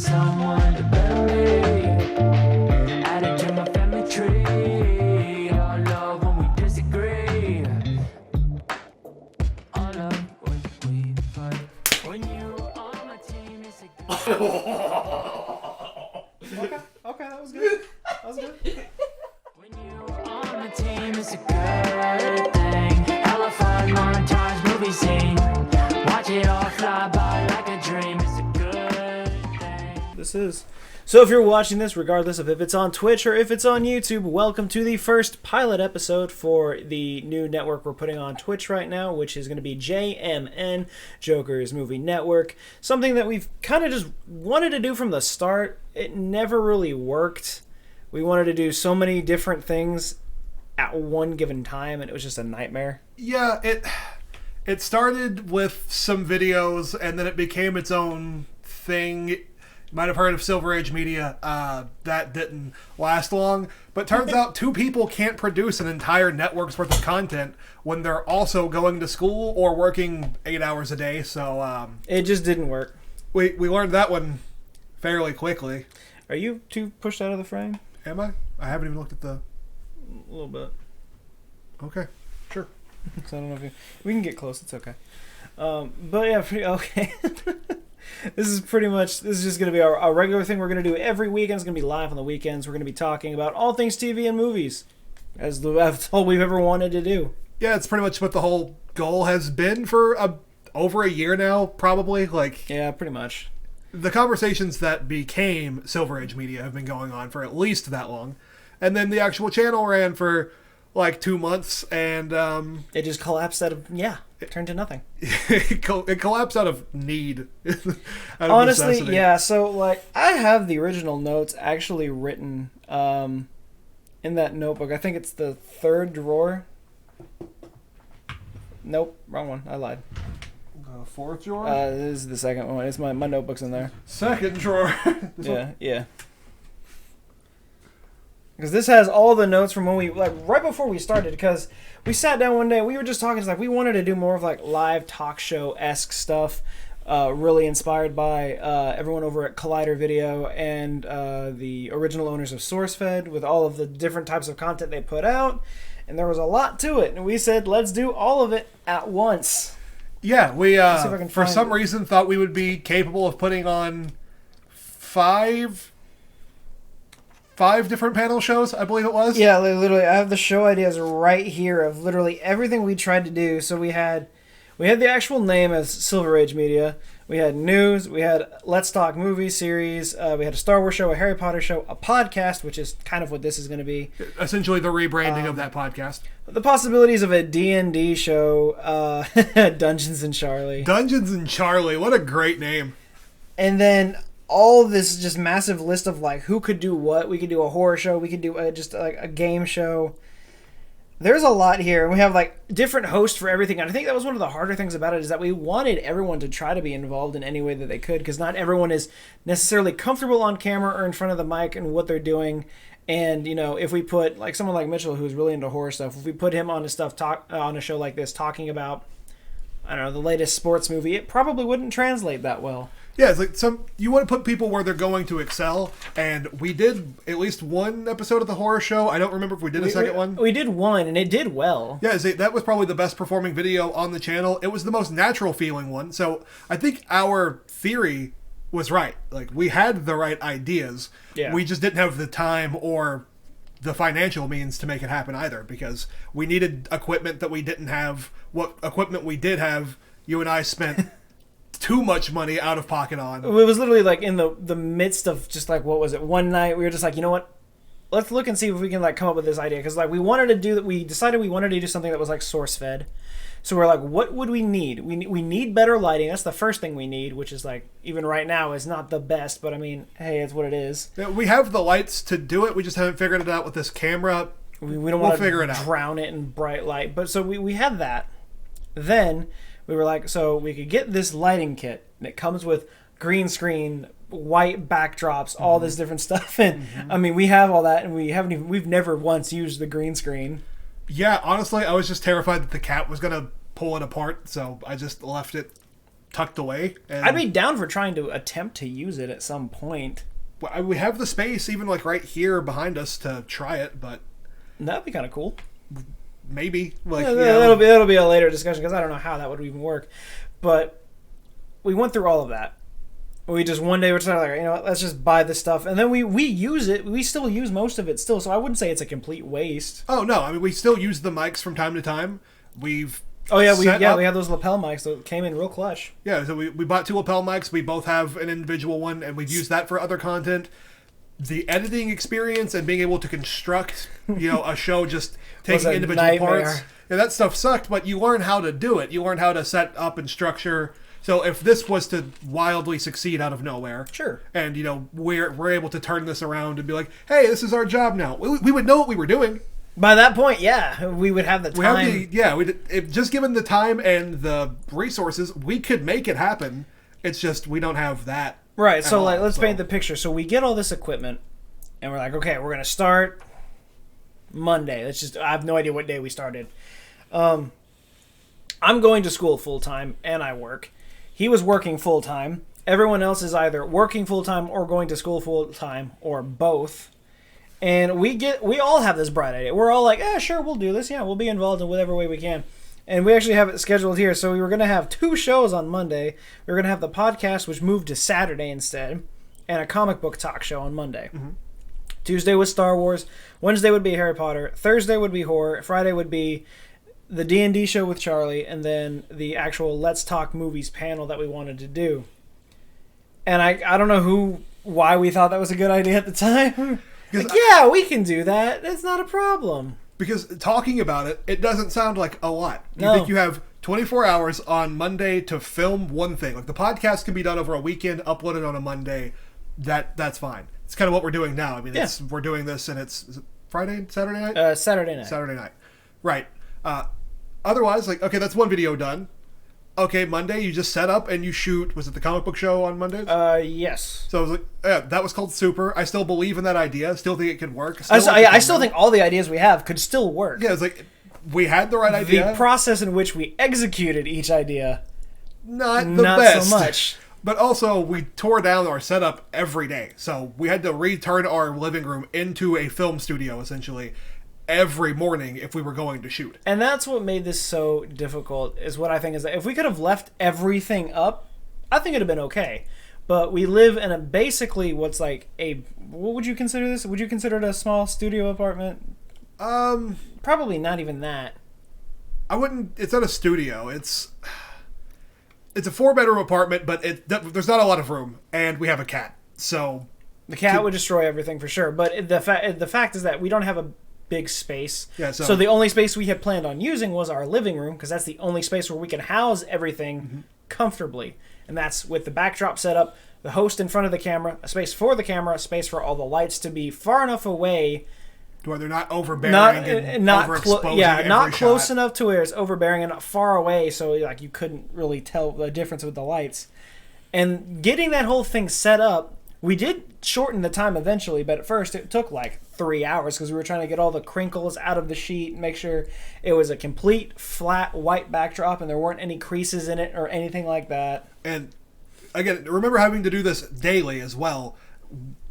someone to bury. Added to my family tree. All love when we disagree. All love when we fight. When you on my team, it's a good. Okay, that was good. When you on my team, it's a good thing. Hella fun montage movie scene. Watch it all fly by like a dream. It's a good thing. This is. So if you're watching this, regardless of if it's on Twitch or if it's on YouTube, welcome to the first pilot episode for the new network we're putting on Twitch right now, which is going to be JMN, Joker's Movie Network. Something that we've kind of just wanted to do from the start. It never really worked. We wanted to do so many different things at one given time, and it was just a nightmare. Yeah, it started with some videos, and then it became its own thing. You might have heard of Silver Age Media. That didn't last long. But turns out two people can't produce an entire network's worth of content when they're also going to school or working 8 hours a day. So It just didn't work. we learned that one fairly quickly. Are you too pushed out of the frame? Am I? I haven't even looked at the... A little bit. Okay, sure. So I don't know if we can get close. It's okay. But yeah, okay. This is just going to be our regular thing we're going to do every weekend. It's going to be live on the weekends. We're going to be talking about all things TV and movies. That's all we've ever wanted to do. Yeah, it's pretty much what the whole goal has been for over a year now, probably. Yeah, pretty much. The conversations that became Silver Age Media have been going on for at least that long. And then the actual channel ran for 2 months, and it just collapsed it turned to nothing. it collapsed out of need. Out of Honestly, necessity. yeah, so I have the original notes actually written in that notebook. I think it's the third drawer. Nope, wrong one. I lied. Fourth drawer? This is the second one. It's my notebook's in there. Second drawer. Yeah. Because this has all the notes from when we, right before we started, because we sat down one day, we were just talking, it's we wanted to do more of live talk show-esque stuff, really inspired by everyone over at Collider Video and the original owners of SourceFed with all of the different types of content they put out, and there was a lot to it, and we said, let's do all of it at once. Yeah, we, for some it. reason, thought we would be capable of putting on five different panel shows, I believe it was. Yeah, literally, I have the show ideas right here of literally everything we tried to do. So we had the actual name as Silver Age Media. We had news. We had Let's Talk Movie series. We had a Star Wars show, a Harry Potter show, a podcast, which is kind of what this is going to be. Essentially the rebranding of that podcast. The possibilities of a D&D show, Dungeons and Charlie. Dungeons and Charlie, what a great name. And then all this just massive list of who could do what. We could do a horror show. We could do just a game show. There's a lot here. And we have different hosts for everything. And I think that was one of the harder things about it is that we wanted everyone to try to be involved in any way that they could because not everyone is necessarily comfortable on camera or in front of the mic and what they're doing. And, if we put someone like Mitchell who's really into horror stuff, if we put him on on a show like this talking about, I don't know, the latest sports movie, it probably wouldn't translate that well. Yeah, it's you want to put people where they're going to excel, and we did at least one episode of the horror show. I don't remember if we did a second one. We did one, and it did well. Yeah, that was probably the best performing video on the channel. It was the most natural feeling one, so I think our theory was right. We had the right ideas. Yeah. We just didn't have the time or the financial means to make it happen either, because we needed equipment that we didn't have. What equipment we did have, you and I spent too much money out of pocket on. It was literally in the midst of just what was it? One night we were just you know what? Let's look and see if we can come up with this idea because we decided we wanted to do something that was source fed. So we're what would we need? We need better lighting. That's the first thing we need, which is even right now is not the best, but I mean, hey, it's what it is. Yeah, we have the lights to do it. We just haven't figured it out with this camera. We don't want to drown it in bright light. But so we had that. Then we were so we could get this lighting kit, and it comes with green screen, white backdrops, all this different stuff. And I mean, we have all that, and we've never once used the green screen. Yeah, honestly, I was just terrified that the cat was gonna pull it apart, so I just left it tucked away. And I'd be down for trying to attempt to use it at some point. we have the space, even like right here behind us, to try it, but That'd be kind of cool. maybe like Yeah, you know, that'll be a later discussion because I don't know how that would even work. But we went through all of that. We just one day we're just like, you know what, let's just buy this stuff, and then we use it. We still use most of it still, so I wouldn't say it's a complete waste. Oh no, I mean we still use the mics from time to time. We've Oh yeah, set up- we have those lapel mics that came in real clutch. Yeah, so we bought 2 lapel mics. We both have an individual one, and we've used that for other content. The editing experience and being able to construct, you know, a show just taking a individual nightmare. parts. Yeah, that stuff sucked, but you learn how to do it. You learn how to set up and structure. So if this was to wildly succeed out of nowhere, Sure. and you know we're able to turn this around and be like, hey, this is our job now. We would know what we were doing. By that point, yeah, we would have the We time. have if just given the time and the resources, we could make it happen. It's just we don't have that. Right, at so all, like let's so. paint the picture. So we get all this equipment and we're like, okay, we're gonna start Monday. I have no idea what day we started. I'm going to school full time and I work. He was working full time. Everyone else is either working full time or going to school full time or both. And we all have this bright idea. We're all like, sure, we'll do this. Yeah, we'll be involved in whatever way we can. And we actually have it scheduled here. So we were going to have 2 shows on Monday. We were going to have the podcast, which moved to Saturday instead, and a comic book talk show on Monday. Mm-hmm. Tuesday was Star Wars. Wednesday would be Harry Potter. Thursday would be horror. Friday would be the D&D show with Charlie, and then the actual Let's Talk Movies panel that we wanted to do. And I don't know why we thought that was a good idea at the time. Like, yeah, we can do that. It's not a problem. Because talking about it, it doesn't sound like a lot. You No. think you have 24 hours on Monday to film one thing. Like the podcast can be done over a weekend, uploaded on a Monday. That's fine. It's kind of what we're doing now. I mean, we're doing this, and is it Friday, Saturday night? Saturday night. Saturday night. Right. Otherwise, like, okay, that's one video done. Okay, Monday you just set up and you shoot. Was it the comic book show on Mondays? Yes. So I was like, yeah, that was called Super. I still believe in that idea. Still think it could work. I still think all the ideas we have could still work. Yeah, it's like we had the right idea. The process in which we executed each idea, not so much. But also, we tore down our setup every day. So we had to return our living room into a film studio, essentially, every morning if we were going to shoot. And that's what made this so difficult, is what I think is that if we could have left everything up, I think it'd have been okay. But we live in basically what's like what would you consider this? Would you consider it a small studio apartment? Probably not even that. I wouldn't, it's not a studio. It's a 4-bedroom apartment, but there's not a lot of room, and we have a cat. So the cat would destroy everything for sure. But the fact is that we don't have a big space. Yeah, so the only space we had planned on using was our living room, because that's the only space where we can house everything comfortably. And that's with the backdrop set up, the host in front of the camera, a space for the camera, a space for all the lights to be far enough away, where they're not overbearing not overexposing every close shot. enough to where it's overbearing and not far away, so like you couldn't really tell the difference with the lights. And getting that whole thing set up, we did shorten the time eventually, but at first it took like 3 hours because we were trying to get all the crinkles out of the sheet and make sure it was a complete flat white backdrop and there weren't any creases in it or anything like that. And again, remember having to do this daily as well.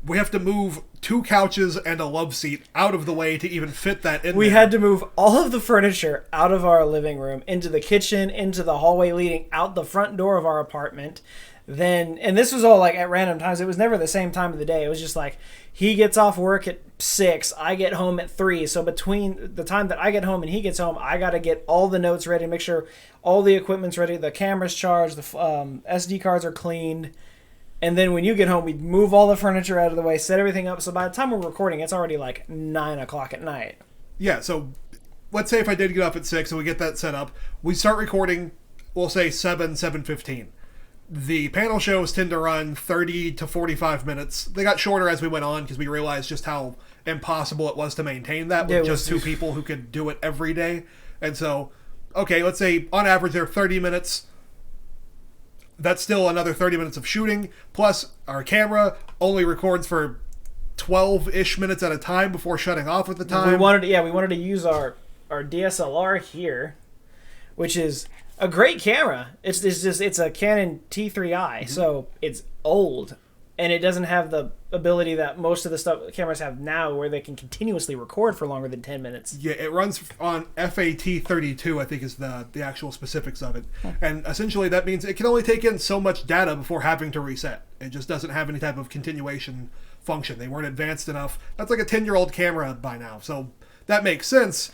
We have to move 2 couches and a love seat out of the way to even fit that in. We had to move all of the furniture out of our living room, into the kitchen, into the hallway leading out the front door of our apartment. Then, and this was all like at random times. It was never the same time of the day. It was just like he gets off work at 6, I get home at 3. So between the time that I get home and he gets home, I got to get all the notes ready, make sure all the equipment's ready, the camera's charged, the SD cards are cleaned. And then when you get home, we move all the furniture out of the way, set everything up. So by the time we're recording, it's already like 9 o'clock at night. Yeah, so let's say if I did get up at 6 and we get that set up, we start recording, we'll say 7:15. The panel shows tend to run 30 to 45 minutes. They got shorter as we went on because we realized just how impossible it was to maintain that with just 2 people who could do it every day. And so, okay, let's say on average they're 30 minutes. That's still another 30 minutes of shooting. Plus, our camera only records for 12-ish minutes at a time before shutting off at the time. We wanted to use our DSLR here, which is A great camera. It's a Canon T3i, so it's old, and it doesn't have the ability that most of the stuff cameras have now, where they can continuously record for longer than 10 minutes. Yeah, it runs on FAT32, I think is the actual specifics of it. And essentially that means it can only take in so much data before having to reset. It just doesn't have any type of continuation function. They weren't advanced enough. That's like a 10-year-old camera by now. So that makes sense,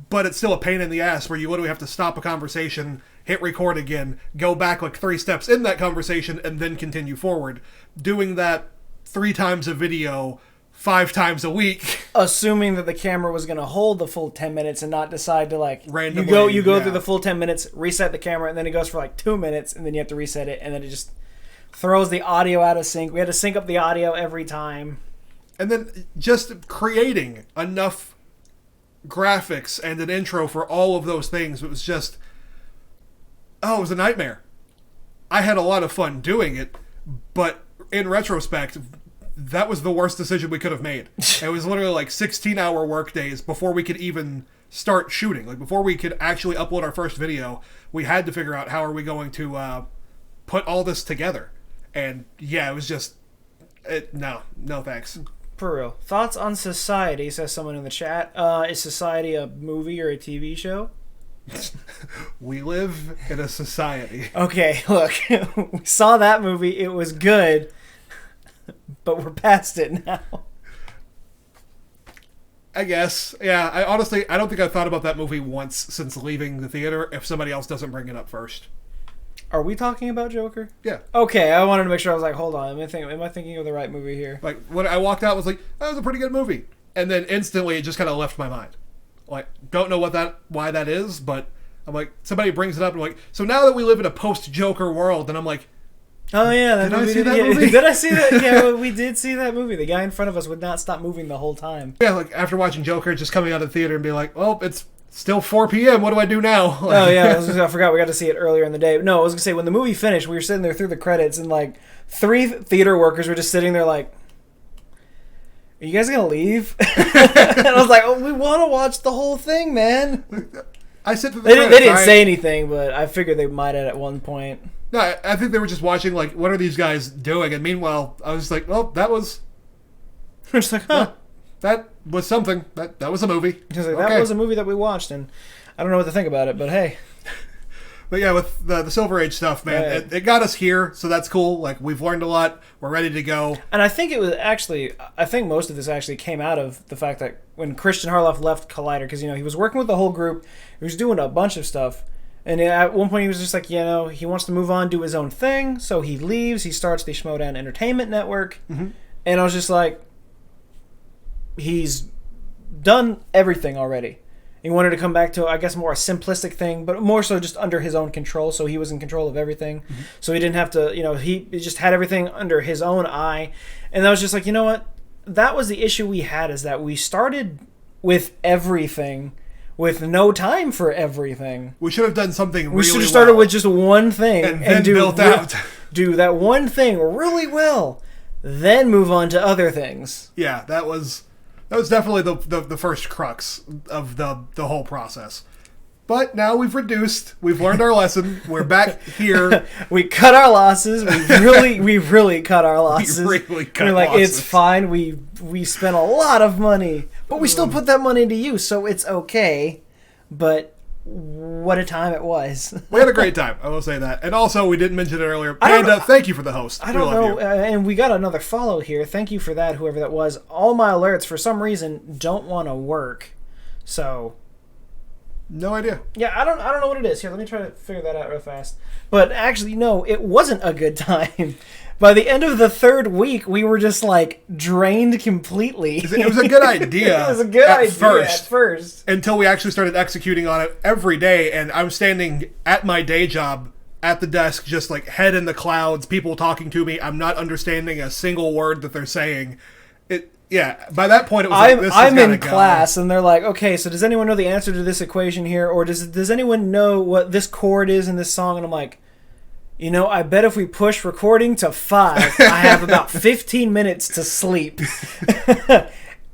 but it's still a pain in the ass where you literally have to stop a conversation, hit record again, go back like 3 steps in that conversation, and then continue forward. Doing that 3 times a video, 5 times a week. Assuming that the camera was going to hold the full 10 minutes and not decide to like randomly, you go through the full 10 minutes, reset the camera, and then it goes for like 2 minutes, and then you have to reset it, and then it just throws the audio out of sync. We had to sync up the audio every time. And then just creating enough graphics and an intro for all of those things, it was just, it was a nightmare. I had a lot of fun doing it, but in retrospect, that was the worst decision we could have made. It was literally like 16-hour work days before we could even start shooting. Like before we could actually upload our first video, we had to figure out how are we going to put all this together. And yeah, it was just, no thanks. For real. Thoughts on Society, says someone in the chat. Is Society a movie or a TV show? We live in a society. Okay, look. We saw that movie. It was good. But we're past it now. I guess. Yeah, I don't think I've thought about that movie once since leaving the theater if somebody else doesn't bring it up first. Are we talking about Joker? Yeah. Okay, I wanted to make sure. I was like, hold on. Am I thinking of the right movie here? Like, when I walked out, I was like, that was a pretty good movie. And then instantly, it just kind of left my mind. Like, don't know why that is, but I'm like, somebody brings it up, and I'm like, so now that we live in a post-Joker world, and I'm like, oh yeah, did I see that movie? Did I see that? Yeah, we did see that movie. The guy in front of us would not stop moving the whole time. Yeah, like, after watching Joker, just coming out of the theater and be like, well, it's still 4 p.m. What do I do now? Like, oh yeah, I forgot we got to see it earlier in the day. No, I was gonna say when the movie finished, we were sitting there through the credits, and like 3 theater workers were just sitting there like, "Are you guys gonna leave?" And I was like, "Oh, we want to watch the whole thing, man." I sit through the They credits, didn't say anything, but I figured they might have at one point. No, I think they were just watching, like, what are these guys doing? And meanwhile, I was like, well, that was... We're just like, huh. That was something. That was a movie. Just like, that was a movie that we watched, and I don't know what to think about it, but hey. But yeah, with the Silver Age stuff, man, it got us here, so that's cool. Like, we've learned a lot. We're ready to go. And I think I think most of this actually came out of the fact that when Christian Harloff left Collider, because, he was working with the whole group, he was doing a bunch of stuff, and at one point he was just like, he wants to move on, do his own thing, so he leaves, he starts the Schmodown Entertainment Network, and I was just like, he's done everything already. He wanted to come back to, I guess, more a simplistic thing, but more so just under his own control, so he was in control of everything. So he didn't have to, he just had everything under his own eye. And I was just like, you know what? That was the issue we had, is that we started with everything with no time for everything. We should have done something really well. We should have started with just one thing and built out. Do that one thing really well, then move on to other things. Yeah, that was definitely the first crux of the whole process. But now we've learned our lesson. We're back here. We cut our losses. We really cut our losses. We're like, losses. It's fine. We spent a lot of money, but we still put that money to use, so it's okay. But what a time it was. We had a great time, I will say that. And also, we didn't mention it earlier, Panda, thank you for the host. I don't know, and we got another follow here. Thank you for that, whoever that was. All my alerts, for some reason, don't want to work. So... no idea. Yeah, I don't know what it is. Here, let me try to figure that out real fast. But actually, no, it wasn't a good time. By the end of the 3rd week, we were just, like, drained completely. It was a good idea. It was a good idea at first. Until we actually started executing on it every day, and I'm standing at my day job at the desk, just, like, head in the clouds, people talking to me. I'm not understanding a single word that they're saying. Yeah, by that point, it was like, this I'm in class, and they're like, okay, so does anyone know the answer to this equation here? Or does anyone know what this chord is in this song? And I'm like, I bet if we push recording to 5, I have about 15 minutes to sleep.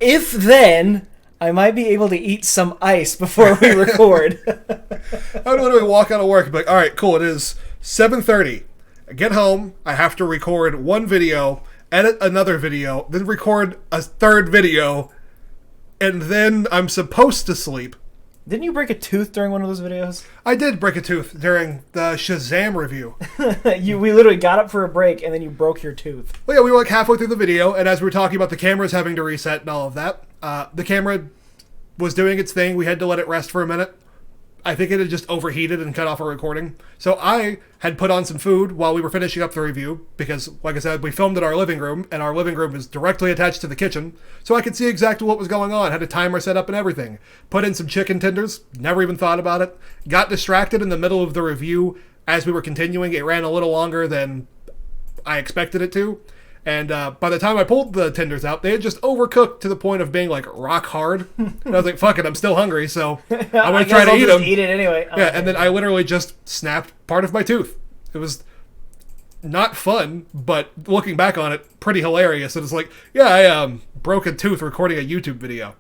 If then, I might be able to eat some ice before we record. I would literally walk out of work and be like, all right, cool, it is 7:30. I get home, I have to record one video, edit another video, then record a third video, and then I'm supposed to sleep. Didn't you break a tooth during one of those videos? I did break a tooth during the Shazam review. We literally got up for a break and then you broke your tooth. Well, yeah, we were like halfway through the video, and as we were talking about the cameras having to reset and all of that, the camera was doing its thing. We had to let it rest for a minute. I think it had just overheated and cut off our recording. So I had put on some food while we were finishing up the review because, like I said, we filmed in our living room, and our living room is directly attached to the kitchen, so I could see exactly what was going on. Had a timer set up and everything. Put in some chicken tenders, never even thought about it. Got distracted in the middle of the review as we were continuing. It ran a little longer than I expected it to. And by the time I pulled the tenders out, they had just overcooked to the point of being like rock hard. And I was like, fuck it, I'm still hungry, so I'm going to try to eat them. Eat it anyway. Yeah, and then I literally just snapped part of my tooth. It was not fun, but looking back on it, pretty hilarious. And it's like, yeah, I broke a tooth recording a YouTube video.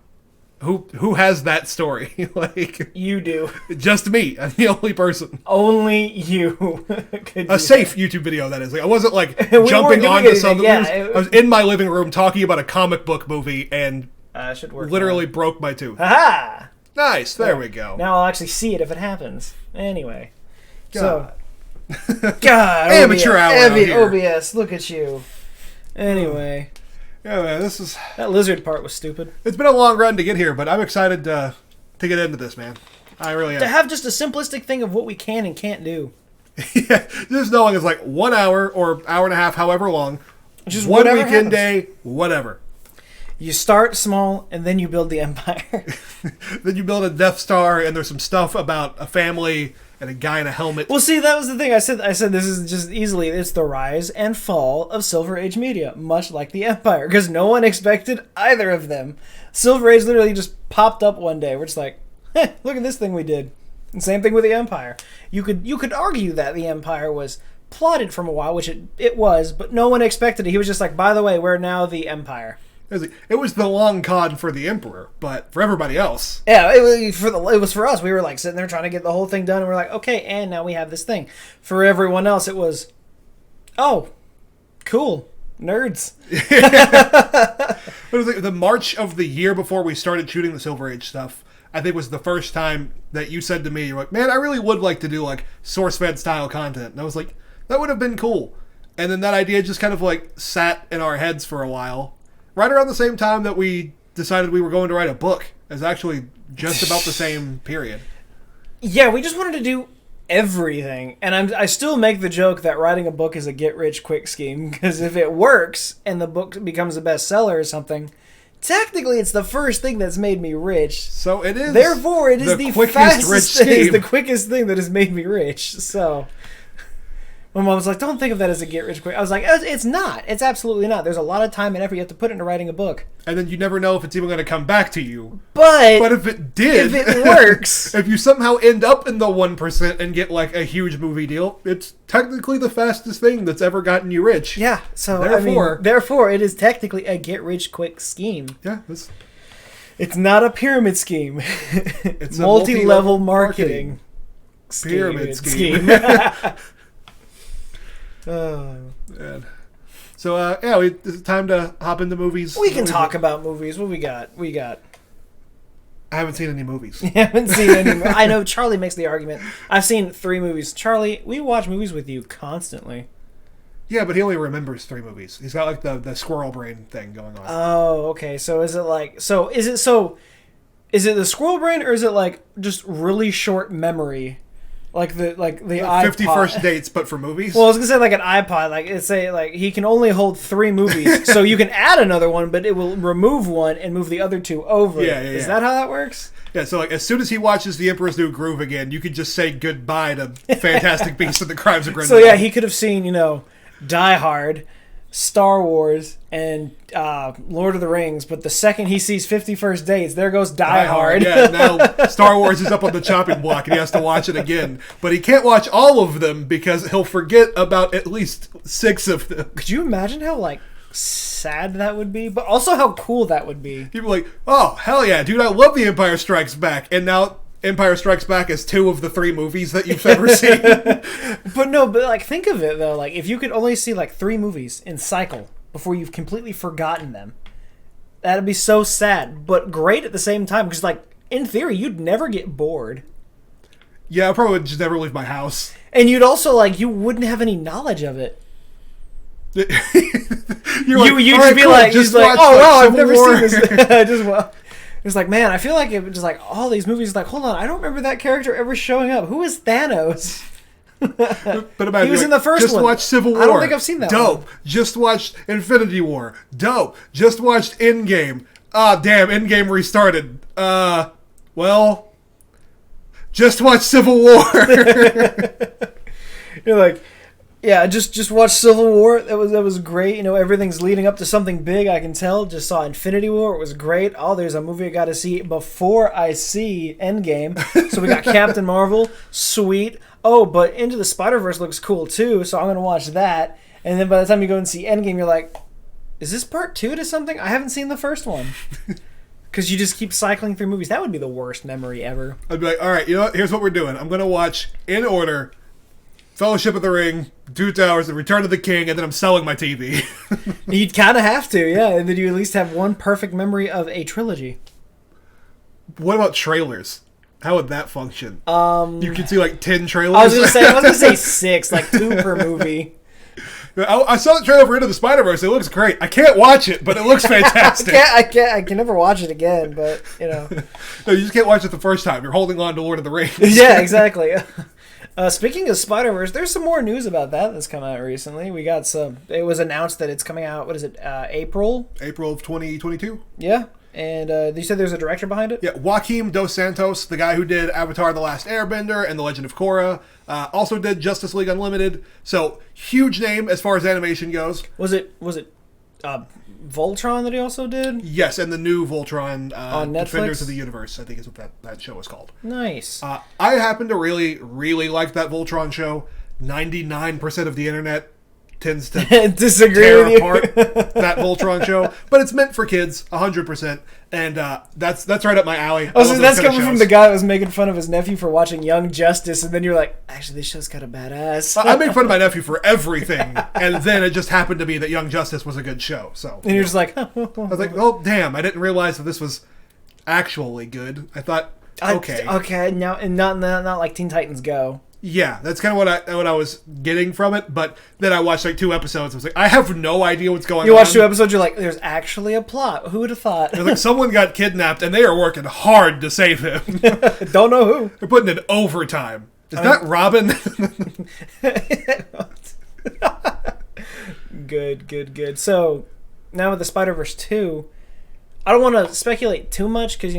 Who has that story? Like, you do. Just me. I'm the only person. Only you. Could A do safe that. YouTube video, that is. Like, I wasn't like weren't jumping doing onto anything, something. yeah, I was in my living room talking about a comic book movie and Should work. literally broke my tooth. Aha! Nice. There we go. Now I'll actually see it if it happens. Anyway. God. So. God. Amateur hour out here. OBS. Look at you. Anyway. Yeah, man, this is... That lizard part was stupid. It's been a long run to get here, but I'm excited to get into this, man. I really am. To have just a simplistic thing of what we can and can't do. Yeah, just knowing it's like 1 hour or hour and a half, however long. Just one whatever weekend happens. day, whatever. You start small and then you build the empire. Then you build a Death Star, and there's some stuff about a family and a guy in a helmet. Well, see, that was the thing. I said this is just easily, it's the rise and fall of Silver Age media, much like the Empire, because no one expected either of them. Silver Age literally just popped up one day. We're just like, look at this thing we did. And same thing with the Empire. You could argue that the Empire was plotted from a while, which it was, but no one expected it. He was just like, by the way, we're now the Empire. It was the long con for the Emperor, but for everybody else. Yeah, it was for us. We were like sitting there trying to get the whole thing done, and we're like, okay, and now we have this thing. For everyone else, it was, oh, cool, nerds. But it was like the March of the year before we started shooting the Silver Age stuff, I think was the first time that you said to me, you're like, man, I really would like to do like SourceFed style content. And I was like, that would have been cool. And then that idea just kind of like sat in our heads for a while. Right around the same time that we decided we were going to write a book. Is actually just about the same period. Yeah, we just wanted to do everything. And I still make the joke that writing a book is a get-rich-quick scheme, because if it works and the book becomes a bestseller or something, technically it's the first thing that's made me rich. So it is. Therefore, it is the quickest fastest rich thing, scheme. the quickest thing that has made me rich. So my mom was like, don't think of that as a get-rich-quick. I was like, it's not. It's absolutely not. There's a lot of time and effort you have to put into writing a book. And then you never know if it's even going to come back to you. But if it did, if it works, if you somehow end up in the 1% and get like a huge movie deal, it's technically the fastest thing that's ever gotten you rich. yeah. So Therefore, it is technically a get-rich-quick scheme. yeah, It's not a pyramid scheme. It's a multi-level marketing pyramid scheme. Oh. Man. So yeah, it's time to hop into movies. We can talk about movies. What we got? I haven't seen any movies. You haven't seen any. I know Charlie makes the argument. I've seen 3 movies. Charlie, we watch movies with you constantly. Yeah, but he only remembers 3 movies. He's got like the squirrel brain thing going on. Oh, okay. So is it the squirrel brain, or is it like just really short memory? Like the iPod. 50 First Dates, but for movies? Well, I was gonna say like an iPod. Like it's he can only hold 3 movies, so you can add another one, but it will remove one and move the other 2 over. Yeah. Is that how that works? Yeah, so like as soon as he watches The Emperor's New Groove again, you could just say goodbye to Fantastic Beasts and the Crimes of Grindelwald. So yeah, he could have seen, Die Hard, Star Wars, and Lord of the Rings, but the second he sees 50 First Dates, there goes Die Hard. Yeah, now Star Wars is up on the chopping block and he has to watch it again. But he can't watch all of them because he'll forget about at least 6 of them. Could you imagine how sad that would be, but also how cool that would be. People are like, oh, hell yeah, dude, I love The Empire Strikes Back. And now Empire Strikes Back is 2 of the 3 movies that you've ever seen. But like, think of it, though. Like, if you could only see, like, 3 movies in cycle before you've completely forgotten them, that'd be so sad, but great at the same time, because, like, in theory, you'd never get bored. Yeah, I probably would just never leave my house. And you'd also, like, you wouldn't have any knowledge of it. You'd just be like, oh, wow, I've never seen this. It's like, man, I feel like it was just like all these movies. Like, hold on, I don't remember that character ever showing up. Who is Thanos? But imagine, he was in the first just one. Just watch Civil War. I don't think I've seen that. Dope. One. Just watched Infinity War. Dope. Just watched Endgame. Ah, damn, Endgame restarted. Well, just watch Civil War. You're like, yeah, just watch Civil War. That was great. You know, everything's leading up to something big. I can tell. Just saw Infinity War. It was great. Oh, there's a movie I got to see before I see Endgame. So we got Captain Marvel. Sweet. Oh, but Into the Spider-Verse looks cool too. So I'm gonna watch that. And then by the time you go and see Endgame, you're like, is this part 2 to something? I haven't seen the first one. Because you just keep cycling through movies. That would be the worst memory ever. I'd be like, all right, you know what? Here's what we're doing. I'm gonna watch in order. Fellowship of the Ring, Two Towers, The Return of the King, and then I'm selling my TV. You'd kind of have to, yeah. And then you at least have one perfect memory of a trilogy. What about trailers? How would that function? You could see like 10 trailers. I was gonna say 6, like 2 per movie. I saw the trailer for Into the Spider-Verse. It looks great. I can't watch it, but it looks fantastic. I can never watch it again, but you know. No, you just can't watch it the first time. You're holding on to Lord of the Rings. Yeah, exactly. Speaking of Spider-Verse, there's some more news about that that's come out recently. We got some. It was announced that it's coming out. What is it? April. April of 2022. Yeah, and you said there's a director behind it. Yeah, Joaquim Dos Santos, the guy who did Avatar: The Last Airbender and The Legend of Korra, also did Justice League Unlimited. So huge name as far as animation goes. Was it Voltron that he also did? Yes, and the new Voltron on Netflix? Defenders of the Universe, I think is what that show is called. Nice. I happen to really, really like that Voltron show. 99% of the internet tends to disagree tear with you. apart that Voltron show, but it's meant for kids, 100%, and that's right up my alley. Also, that's coming from the guy that was making fun of his nephew for watching Young Justice, and then you're like, actually, this show's kind of badass. I make fun of my nephew for everything, and then it just happened to be that Young Justice was a good show. So, and you're just like, I was like, oh damn, I didn't realize that this was actually good. I thought, okay, now and not like Teen Titans Go. Yeah, that's kind of what I was getting from it, but then I watched like 2 episodes. I was like, I have no idea what's going on. You watch 2 episodes, you're like, there's actually a plot. Who would have thought? It's like someone got kidnapped, and they are working hard to save him. Don't know who. They're putting in overtime. Is that Robin? Good. So, now with the Spider-Verse 2, I don't want to speculate too much, because,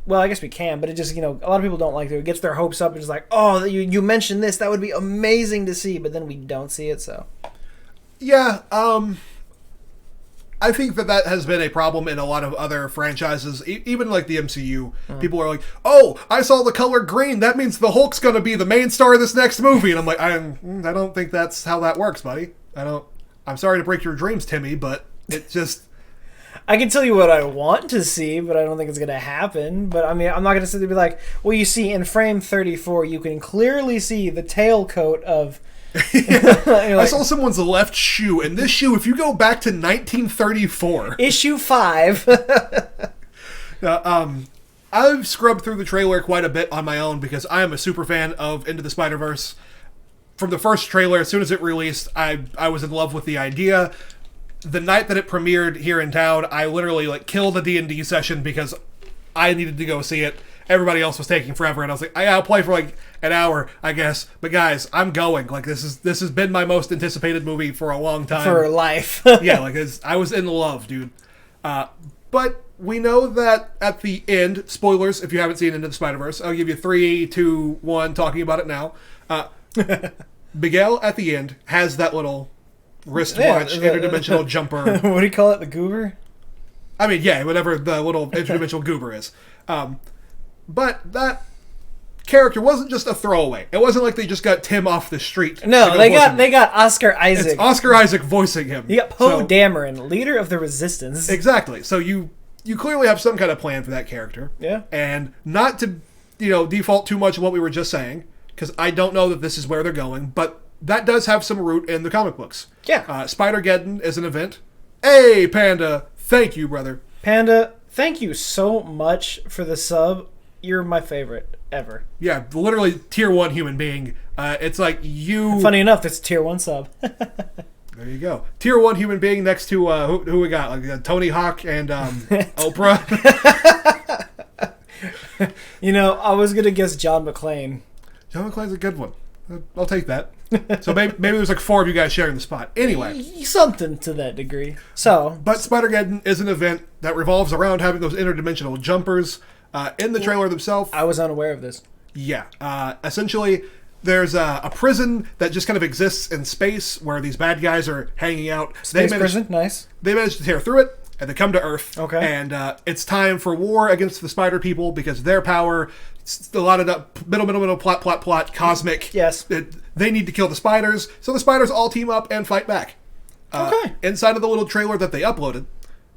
well, I guess we can, but it just, a lot of people don't like it. It gets their hopes up and it's like, oh, you mentioned this. That would be amazing to see, but then we don't see it, so. Yeah, I think that has been a problem in a lot of other franchises, even like the MCU. People are like, oh, I saw the color green. That means the Hulk's going to be the main star of this next movie. And I'm like, I don't think that's how that works, buddy. I'm sorry to break your dreams, Timmy, but it just... I can tell you what I want to see, but I don't think it's going to happen. But, I mean, I'm not going to sit there and be like, well, you see, in frame 34, you can clearly see the tailcoat of... I saw someone's left shoe, and this shoe, if you go back to 1934... Issue 5. I've scrubbed through the trailer quite a bit on my own because I am a super fan of Into the Spider-Verse. From the first trailer, as soon as it released, I was in love with the idea. The night that it premiered here in town, I literally killed a D&D session because I needed to go see it. Everybody else was taking forever, and I was like, I'll play for an hour, I guess. But guys, I'm going. This has been my most anticipated movie for a long time. For life. Yeah, I was in love, dude. But we know that at the end, spoilers if you haven't seen Into the Spider-Verse, I'll give you 3, 2, 1, talking about it now. Miguel at the end has that little wristwatch, interdimensional jumper. What do you call it? The goober? I mean, yeah, whatever the little interdimensional goober is. But that character wasn't just a throwaway. It wasn't like they just got Tim off the street. No, they got Oscar Isaac. It's Oscar Isaac voicing him. You got Poe Dameron, leader of the Resistance. Exactly. So you clearly have some kind of plan for that character. Yeah. And not to default too much of what we were just saying, because I don't know that this is where they're going, but that does have some root in the comic books. Yeah. Spider-Geddon is an event. Hey, Panda. Thank you, brother. Panda, thank you so much for the sub. You're my favorite ever. Yeah, literally tier 1 human being. It's like you... Funny enough, it's a tier 1 sub. There you go. Tier 1 human being next to, who we got? Like Tony Hawk and Oprah. I was going to guess John McClane. John McClane's a good one. I'll take that. So maybe there's like 4 of you guys sharing the spot. Anyway. Something to that degree. So, but Spider-Geddon is an event that revolves around having those interdimensional jumpers. In the trailer themselves... I was unaware of this. Yeah. Essentially, there's a prison that just kind of exists in space where these bad guys are hanging out. Space prison? Nice. They managed to tear through it, and they come to Earth. Okay. And it's time for war against the spider people because their power... A lot of the middle, plot, cosmic. Yes. They need to kill the spiders, so the spiders all team up and fight back. Okay. Inside of the little trailer that they uploaded,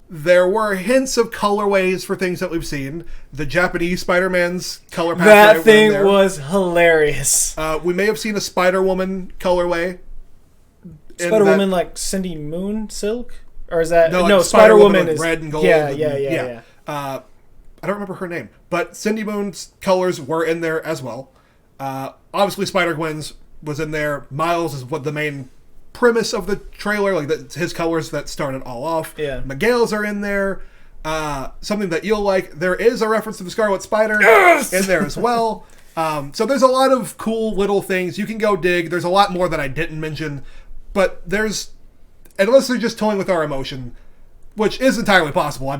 there were hints of colorways for things that we've seen. The Japanese Spider-Man's color pathway. That thing was hilarious. We may have seen a Spider-Woman colorway. Spider-Woman like Cindy Moon Silk? Or is that... No, no, Spider-Woman is... red and gold. Yeah. I don't remember her name, but Cindy Moon's colors were in there as well. Obviously, Spider-Gwen's was in there. Miles is what the main premise of the trailer, like his colors that started all off. Yeah. Miguel's are in there. Something that you'll like. There is a reference to the Scarlet Spider in there as well. So there's a lot of cool little things you can go dig. There's a lot more that I didn't mention, but unless they're just toying with our emotion, which is entirely possible.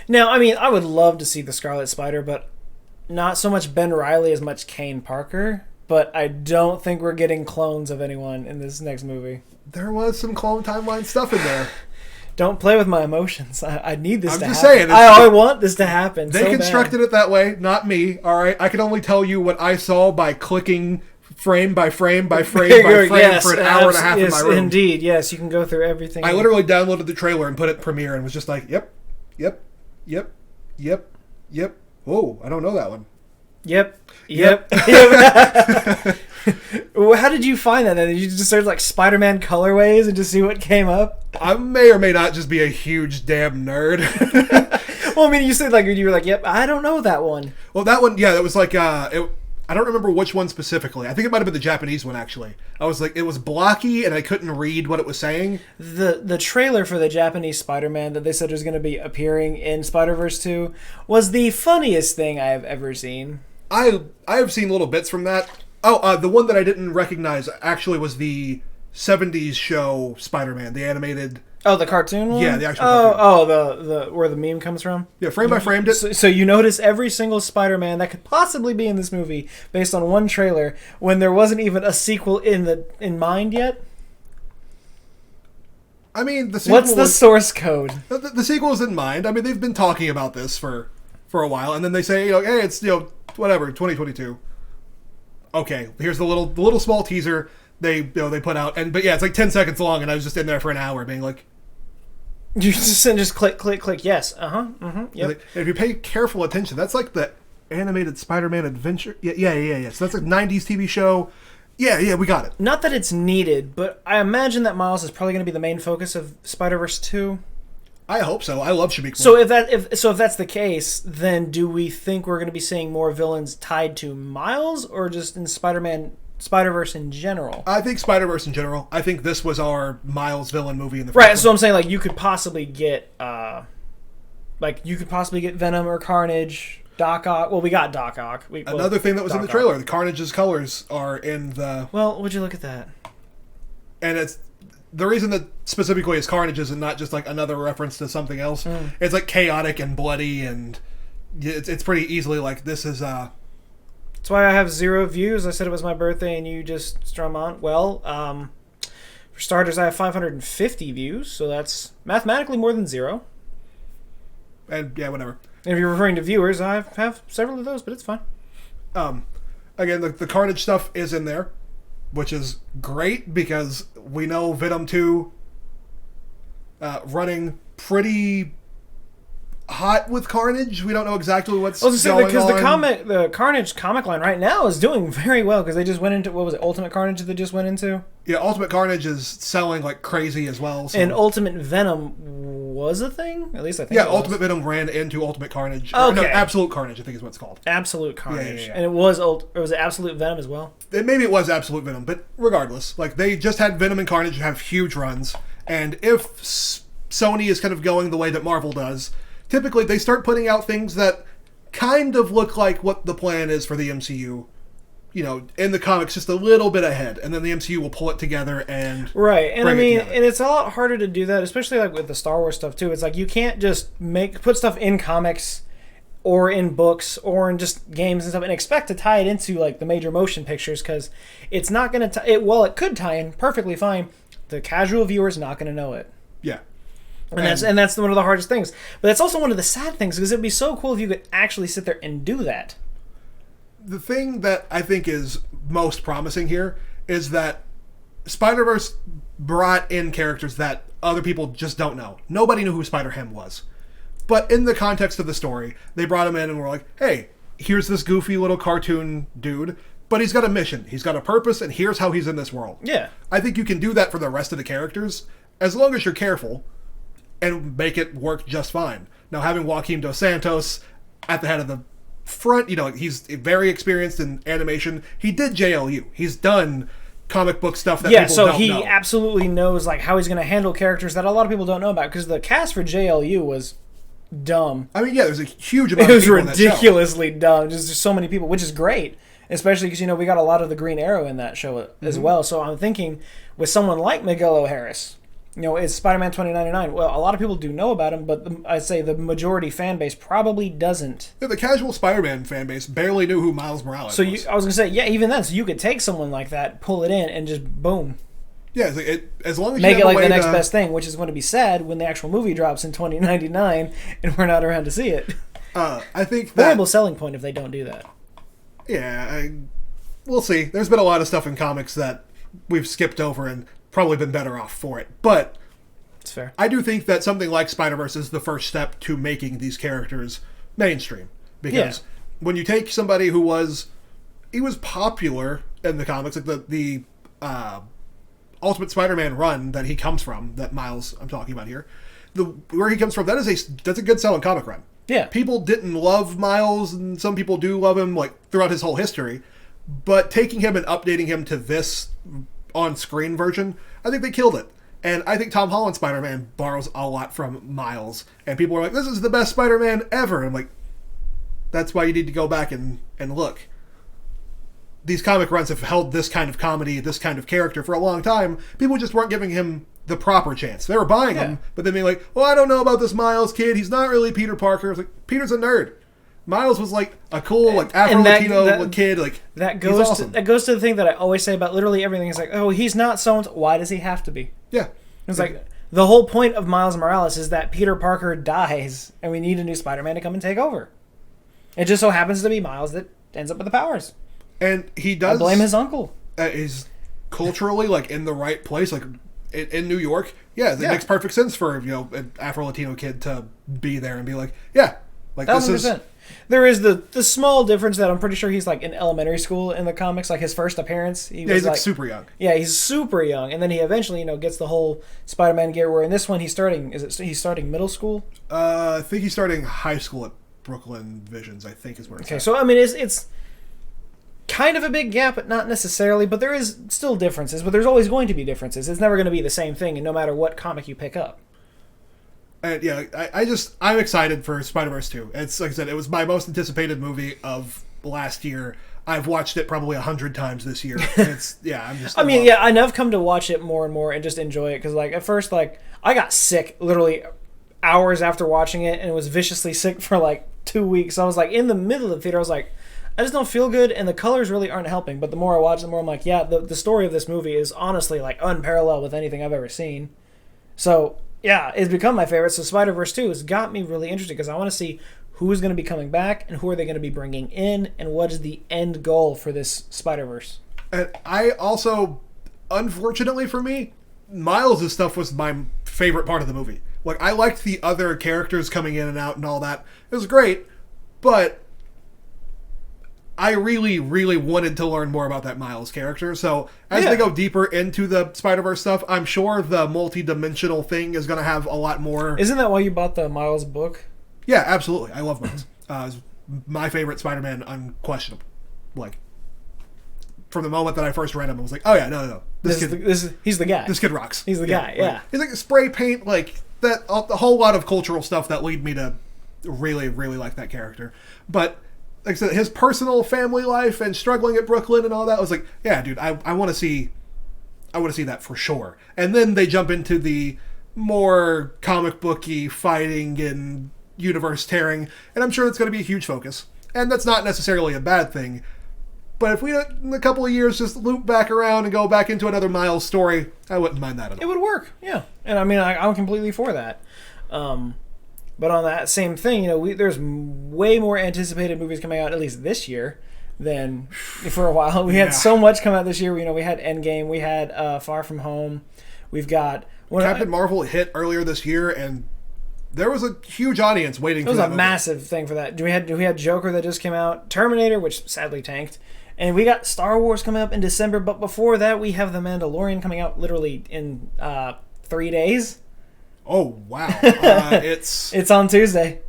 Now, I would love to see the Scarlet Spider, but not so much Ben Reilly as much Kane Parker. But I don't think we're getting clones of anyone in this next movie. There was some clone timeline stuff in there. Don't play with my emotions. I need this to happen. I'm just saying. I want this to happen. They constructed it that way, not me. All right, I can only tell you what I saw by clicking frame by frame by frame by frame for an hour and a half in my room. Indeed, yes, you can go through everything. I literally downloaded the trailer and put it in Premiere and was just like, yep. Whoa, I don't know that one. Yep. How did you find that then? Did you just search like Spider-Man colorways and just see what came up? I may or may not just be a huge damn nerd. Well, you said you were like, yep, I don't know that one. Well, that one, yeah, that was like, I don't remember which one specifically. I think it might have been the Japanese one, actually. I was like, it was blocky and I couldn't read what it was saying. The trailer for the Japanese Spider-Man that they said was going to be appearing in Spider-Verse 2 was the funniest thing I have ever seen. I have seen little bits from that. Oh, the one that I didn't recognize actually was the 70s show Spider-Man, the animated... Oh, the cartoon one? Yeah, the actual cartoon. The where the meme comes from? Yeah, frame by frame. So you notice every single Spider-Man that could possibly be in this movie based on one trailer when there wasn't even a sequel in mind yet? The sequel What's the source code? The sequel's in mind. They've been talking about this for a while, and then they say, hey, it's, whatever, 2022. Okay, here's the little small teaser they put out, but yeah, it's like 10 seconds long, and I was just in there for an hour being like... You just click, yes, yep. Like, if you pay careful attention, that's like the animated Spider-Man adventure. Yeah. So that's like 90s TV show. Yeah, we got it. Not that it's needed, but I imagine that Miles is probably going to be the main focus of Spider-Verse 2. I hope so. I love Shamik. So if that's the case, then do we think we're going to be seeing more villains tied to Miles, or just in Spider-Verse in general? I think Spider-Verse in general. I think this was our Miles villain movie in the right. So I'm saying you could possibly get Venom or Carnage, Doc Ock. Well, we got Doc Ock. Another thing that was in the trailer: the Carnage's colors are in the. Well, would you look at that? And it's the reason that specifically is Carnage's and not just like another reference to something else. It's like chaotic and bloody, and it's pretty easily like this is. That's why I have 0 views. I said it was my birthday, and you just strum on. Well, for starters, I have 550 views, so that's mathematically more than 0. And yeah, whatever. And if you're referring to viewers, I have several of those, but it's fine. Again, the Carnage stuff is in there, which is great because we know Venom 2 running pretty hot with Carnage. We don't know exactly what's going on. Because the Carnage comic line right now is doing very well because they just went into, what was it, Ultimate Carnage that they just went into? Yeah, Ultimate Carnage is selling like crazy as well. So. And Ultimate Venom was a thing? At least I think Yeah, Ultimate Venom ran into Ultimate Carnage. Okay. No, Absolute Carnage, I think is what it's called. Absolute Carnage. Yeah. And it was Absolute Venom as well? Maybe it was Absolute Venom, but regardless, like they just had Venom and Carnage have huge runs, and if Sony is kind of going the way that Marvel does, typically they start putting out things that kind of look like what the plan is for the MCU, you know, in the comics just a little bit ahead, and then the MCU will pull it together and right. And I bring it mean, together. and it's a lot harder to do that, especially like with the Star Wars stuff too. It's like you can't just put stuff in comics or in books or in just games and stuff and expect to tie it into like the major motion pictures, because it's not going to it could tie in perfectly fine. The casual viewer is not going to know it. Yeah. And that's one of the hardest things. But it's also one of the sad things, because it'd be so cool if you could actually sit there and do that. The thing that I think is most promising here is that Spider-Verse brought in characters that other people just don't know. Nobody knew who Spider-Ham was. But in the context of the story, they brought him in and were like, hey, here's this goofy little cartoon dude, but he's got a mission, he's got a purpose, and here's how he's in this world. Yeah. I think you can do that for the rest of the characters, as long as you're careful, and make it work just fine. Now, having Joaquin Dos Santos at the head of the front, you know, he's very experienced in animation. He did JLU. He's done comic book stuff that people don't know. Yeah, so he absolutely knows like how he's going to handle characters that a lot of people don't know about, because the cast for JLU was dumb. I mean, yeah, there's a huge amount It of was people in that show. ridiculously dumb. Just so many people, which is great, especially because, you know, we got a lot of the Green Arrow in that show as well. So I'm thinking with someone like Miguel O'Harris, you know, it's Spider-Man 2099. Well, a lot of people do know about him, but I'd say the majority fan base probably doesn't. Yeah, the casual Spider-Man fan base barely knew who Miles Morales So was. I was going to say, yeah, even then, so you could take someone like that, pull it in, and just boom. Yeah, it's like as long as Make you it have like a way the next to, best thing, which is going to be sad when the actual movie drops in 2099 and we're not around to see it. I think that... Horrible selling point if they don't do that. Yeah, we'll see. There's been a lot of stuff in comics that we've skipped over and probably been better off for it. But It's fair. I do think that something like Spider-Verse is the first step to making these characters mainstream. Because when you take somebody who was popular in the comics, like the Ultimate Spider-Man run that he comes from, that Miles I'm talking about here, where he comes from, that's a good selling comic run. Yeah. People didn't love Miles, and some people do love him, like, throughout his whole history. But taking him and updating him to this on-screen version, I think they killed it. And I think Tom Holland's Spider-Man borrows a lot from Miles. And people are like, this is the best Spider-Man ever. And I'm like, that's why you need to go back and look. These comic runs have held this kind of comedy, this kind of character for a long time. People just weren't giving him the proper chance. They were buying him, but then being like, well, I don't know about this Miles kid. He's not really Peter Parker. It's like, Peter's a nerd. Miles was like a cool, like Afro-Latino kid. Like, that he's goes awesome. that goes to the thing that I always say about literally everything. It's like, oh, he's not so. Why does he have to be? Yeah. It's like the whole point of Miles Morales is that Peter Parker dies, and we need a new Spider-Man to come and take over. It just so happens to be Miles that ends up with the powers. And he does... I blame his uncle. Is culturally, like, in the right place, like, in New York. Yeah, it makes perfect sense for, you know, an Afro-Latino kid to be there and be like, yeah, like, 1,000%. this is... There is the small difference that I'm pretty sure he's, like, in elementary school in the comics, like, his first appearance. He's like, super young. Yeah, he's super young. And then he eventually, you know, gets the whole Spider-Man gear, where in this one he's starting middle school? I think he's starting high school at Brooklyn Visions, I think is where it's Okay, at. so, I mean, it's kind of a big gap, but not necessarily. But there is still differences. But there's always going to be differences. It's never going to be the same thing, and no matter what comic you pick up. And yeah, I'm excited for Spider-Verse 2. It's like I said, it was my most anticipated movie of last year. I've watched it probably 100 times this year. It's I'm just. And I've come to watch it more and more and just enjoy it, because like at first, like I got sick literally hours after watching it, and was viciously sick for like 2 weeks. I was like in the middle of the theater, I was like, I just don't feel good, and the colors really aren't helping. But the more I watch, the more I'm like, yeah, the story of this movie is honestly like unparalleled with anything I've ever seen. So yeah, it's become my favorite. So Spider-Verse 2 has got me really interested, because I want to see who's going to be coming back and who are they going to be bringing in, and what is the end goal for this Spider-Verse. And I also, unfortunately for me, Miles' stuff was my favorite part of the movie. Like, I liked the other characters coming in and out and all that. It was great, but I really, really wanted to learn more about that Miles character. So as they go deeper into the Spider-Verse stuff, I'm sure the multi-dimensional thing is going to have a lot more. Isn't that why you bought the Miles book? Yeah, absolutely. I love Miles. It's my favorite Spider-Man, unquestionable. Like, from the moment that I first read him, I was like, oh yeah, no. He's the guy. This kid rocks. He's the guy, yeah. He's like spray paint, like that, a whole lot of cultural stuff that lead me to really, really like that character. But like I said, his personal family life and struggling at Brooklyn and all that, I was like, yeah, dude, I want to see that for sure. And then they jump into the more comic booky fighting and universe tearing, and I'm sure that's going to be a huge focus. And that's not necessarily a bad thing. But if we, in a couple of years, just loop back around and go back into another Miles story, I wouldn't mind that at all. It would work, yeah. And I mean, I'm completely for that. But on that same thing, there's way more anticipated movies coming out, at least this year, than for a while. We had so much come out this year. We had Endgame, we had Far From Home, we've got Captain Marvel hit earlier this year, and there was a huge audience waiting for that. It was a massive thing for that. We had Joker that just came out, Terminator, which sadly tanked, and we got Star Wars coming up in December. But before that, we have The Mandalorian coming out literally in 3 days. Oh wow! It's on Tuesday.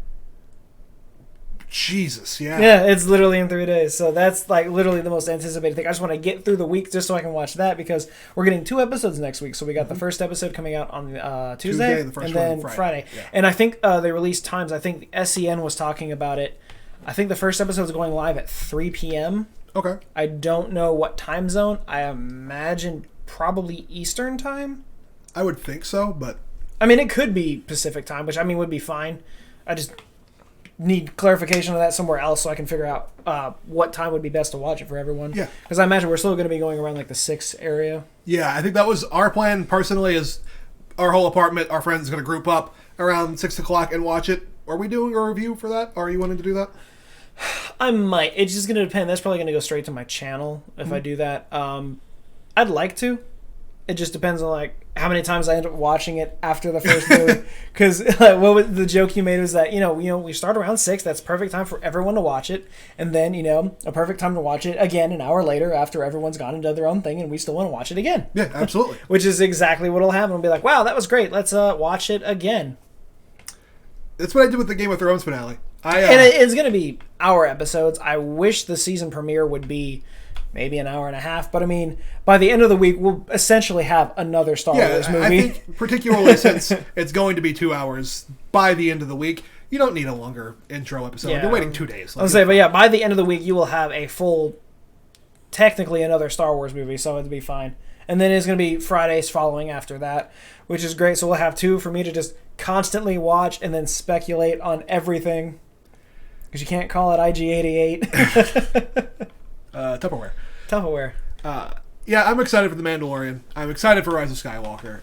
Jesus, yeah. Yeah, it's literally in 3 days. So that's like literally the most anticipated thing. I just want to get through the week just so I can watch that, because we're getting 2 episodes next week. So we got the first episode coming out on Tuesday and then Friday. Yeah. And I think they released times. I think SCN was talking about it. I think the first episode is going live at 3 p.m. Okay. I don't know what time zone. I imagine probably Eastern time. I would think so, but I mean, it could be Pacific time, which I mean would be fine. I just need clarification of that somewhere else so I can figure out what time would be best to watch it for everyone. Yeah. Because I imagine we're still going to be going around like the 6 area. Yeah, I think that was our plan personally, is our whole apartment, our friends are going to group up around 6 o'clock and watch it. Are we doing a review for that? Are you wanting to do that? I might. It's just going to depend. That's probably going to go straight to my channel if I do that. I'd like to. It just depends on like how many times I end up watching it after the first movie. Because what was the joke you made was that we start around 6. That's perfect time for everyone to watch it, and then a perfect time to watch it again an hour later after everyone's gone and done their own thing, and we still want to watch it again. Yeah, absolutely. Which is exactly what'll happen. I'll be like, wow, that was great. Let's watch it again. That's what I did with the Game of Thrones finale. And it's going to be hour episodes. I wish the season premiere would be maybe an hour and a half. But I mean, by the end of the week, we'll essentially have another Star Wars movie. I think particularly since it's going to be 2 hours by the end of the week, you don't need a longer intro episode. Yeah. You're waiting 2 days. I'll say, but yeah, by the end of the week, you will have a full, technically another Star Wars movie, so it'll be fine. And then it's going to be Fridays following after that, which is great. So we'll have 2 for me to just constantly watch and then speculate on everything. Because you can't call it IG-88. Tupperware. Yeah, I'm excited for The Mandalorian. I'm excited for Rise of Skywalker.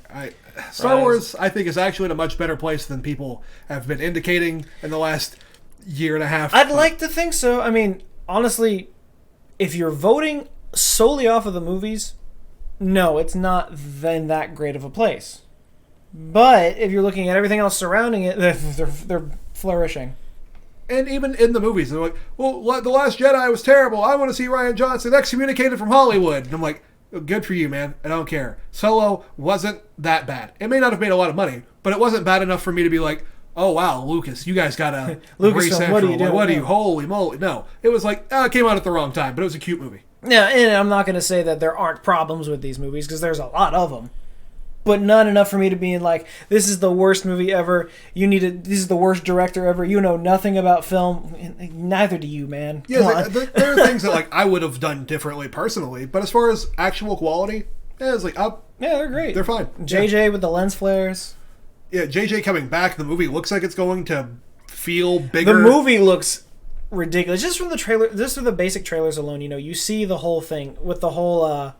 Star Wars, I think, is actually in a much better place than people have been indicating in the last year and a half. I'd like to think so. I mean, honestly, if you're voting solely off of the movies, no, it's not then that great of a place. But if you're looking at everything else surrounding it, they're flourishing. And even in the movies, they're like, well, The Last Jedi was terrible. I want to see Rian Johnson excommunicated from Hollywood. And I'm like, good for you, man. I don't care. Solo wasn't that bad. It may not have made a lot of money, but it wasn't bad enough for me to be like, oh, wow, Lucas, you guys got to Lucasfilm, what are you doing? What are you? Holy moly. No. It was like, it came out at the wrong time, but it was a cute movie. Yeah, and I'm not going to say that there aren't problems with these movies, because there's a lot of them. But not enough for me to be like, this is the worst movie ever. This is the worst director ever. You know nothing about film. Neither do you, man. Yeah, there are things that I would have done differently personally. But as far as actual quality, it's like, yeah, they're great. They're fine. JJ with the lens flares. Yeah, JJ coming back. The movie looks like it's going to feel bigger. The movie looks ridiculous. Just from the trailer, just from the basic trailers alone, you see the whole thing with the whole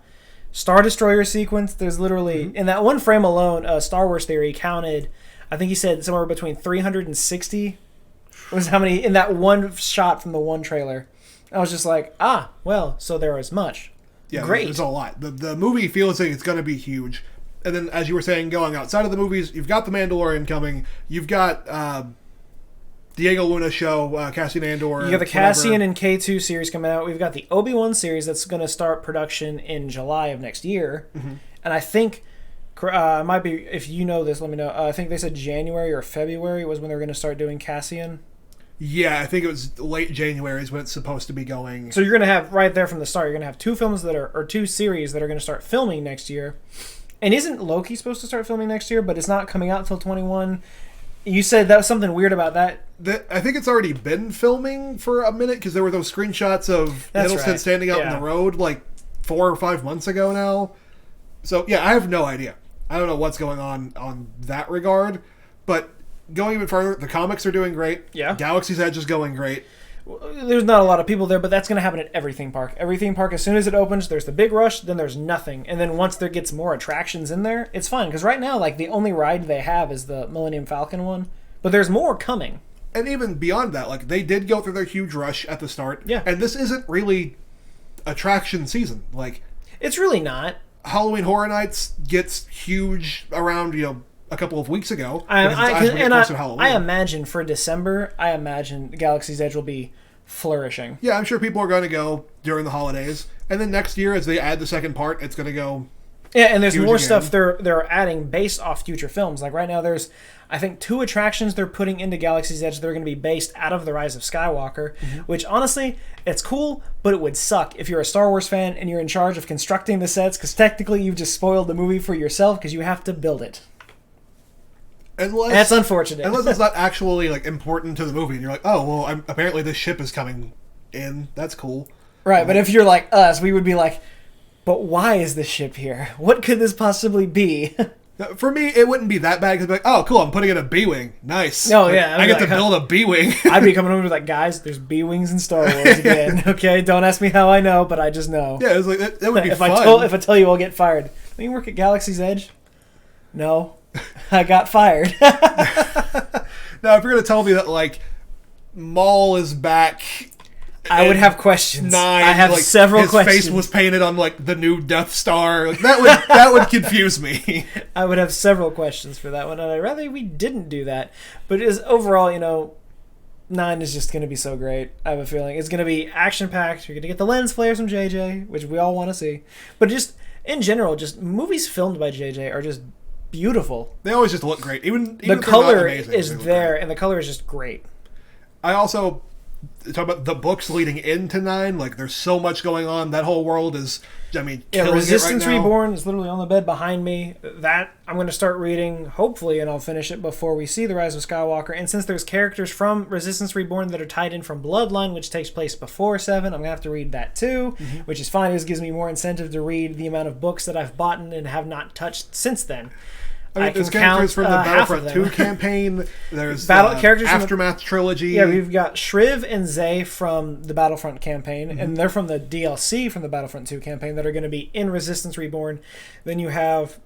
Star Destroyer sequence. There's literally, in that one frame alone, Star Wars Theory counted, I think he said somewhere between 360 was how many in that one shot from the one trailer. I was just like, well, so there was much. Yeah, Great. There's a lot. The movie feels like it's going to be huge. And then, as you were saying, going outside of the movies, you've got The Mandalorian coming. You've got Diego Luna show, Cassian Andor. You got the Cassian and K2 series coming out. We've got the Obi-Wan series that's going to start production in July of next year. Mm-hmm. And I think, might be, if you know this, let me know. I think they said January or February was when they were going to start doing Cassian. Yeah, I think it was late January is when it's supposed to be going. So you're going to have, right there from the start, you're going to have two series that are going to start filming next year. And isn't Loki supposed to start filming next year, but it's not coming out until 21? You said that was something weird about that. I think it's already been filming for a minute, because there were those screenshots of Hiddleston standing out in the road like 4 or 5 months ago now. So, yeah, I have no idea. I don't know what's going on that regard, but going even further, the comics are doing great. Yeah. Galaxy's Edge is going great. There's not a lot of people there, but that's going to happen at every theme park. Every theme park, as soon as it opens, there's the big rush, then there's nothing. And then once there gets more attractions in there, it's fine. Because right now, like, the only ride they have is the Millennium Falcon one. But there's more coming. And even beyond that, like, they did go through their huge rush at the start. Yeah. And this isn't really attraction season. Like, it's really not. Halloween Horror Nights gets huge around, a couple of weeks ago. I imagine for December, Galaxy's Edge will be flourishing. Yeah, I'm sure people are going to go during the holidays. And then next year, as they add the second part, it's going to go. Yeah, and there's more stuff they're adding based off future films. Like right now, there's, I think, 2 attractions they're putting into Galaxy's Edge that are going to be based out of the Rise of Skywalker, which honestly, it's cool, but it would suck if you're a Star Wars fan and you're in charge of constructing the sets, because technically you've just spoiled the movie for yourself because you have to build it. That's unfortunate. Unless it's not actually like important to the movie, and you're like, oh well, apparently this ship is coming in. That's cool, right? But if you're like us, we would be like, but why is this ship here? What could this possibly be? For me, it wouldn't be that bad because like, oh cool, I'm putting in a B-wing. Nice. Oh yeah, I get to build a B-wing. I'd be coming over like, guys, there's B-wings in Star Wars again. Okay, don't ask me how I know, but I just know. Yeah, it's like that would be if fun. If I tell you, I'll get fired. Will you work at Galaxy's Edge? No. I got fired. Now, if you're going to tell me that, like, Maul is back... I would have questions. 9, I have several questions. His face was painted on, like, the new Death Star. Like, that would confuse me. I would have several questions for that one, and I'd rather we didn't do that. But it is overall, 9 is just going to be so great. I have a feeling. It's going to be action-packed. You're going to get the lens flares from JJ, which we all want to see. But just, in general, just movies filmed by JJ are just beautiful. They always just look great. Even the color is there, and the color is just great. I also talk about the books leading into 9. Like, there's so much going on. That whole world is, killing Resistance it right now. Reborn is literally on the bed behind me. That I'm going to start reading, hopefully, and I'll finish it before we see The Rise of Skywalker. And since there's characters from Resistance Reborn that are tied in from Bloodline, which takes place before 7, I'm going to have to read that too, which is fine. It just gives me more incentive to read the amount of books that I've bought and have not touched since then. There's characters from the Battlefront 2 campaign. There's characters Aftermath trilogy. Yeah, we've got Shriv and Zay from the Battlefront campaign, and they're from the DLC from the Battlefront 2 campaign that are going to be in Resistance Reborn. Then you have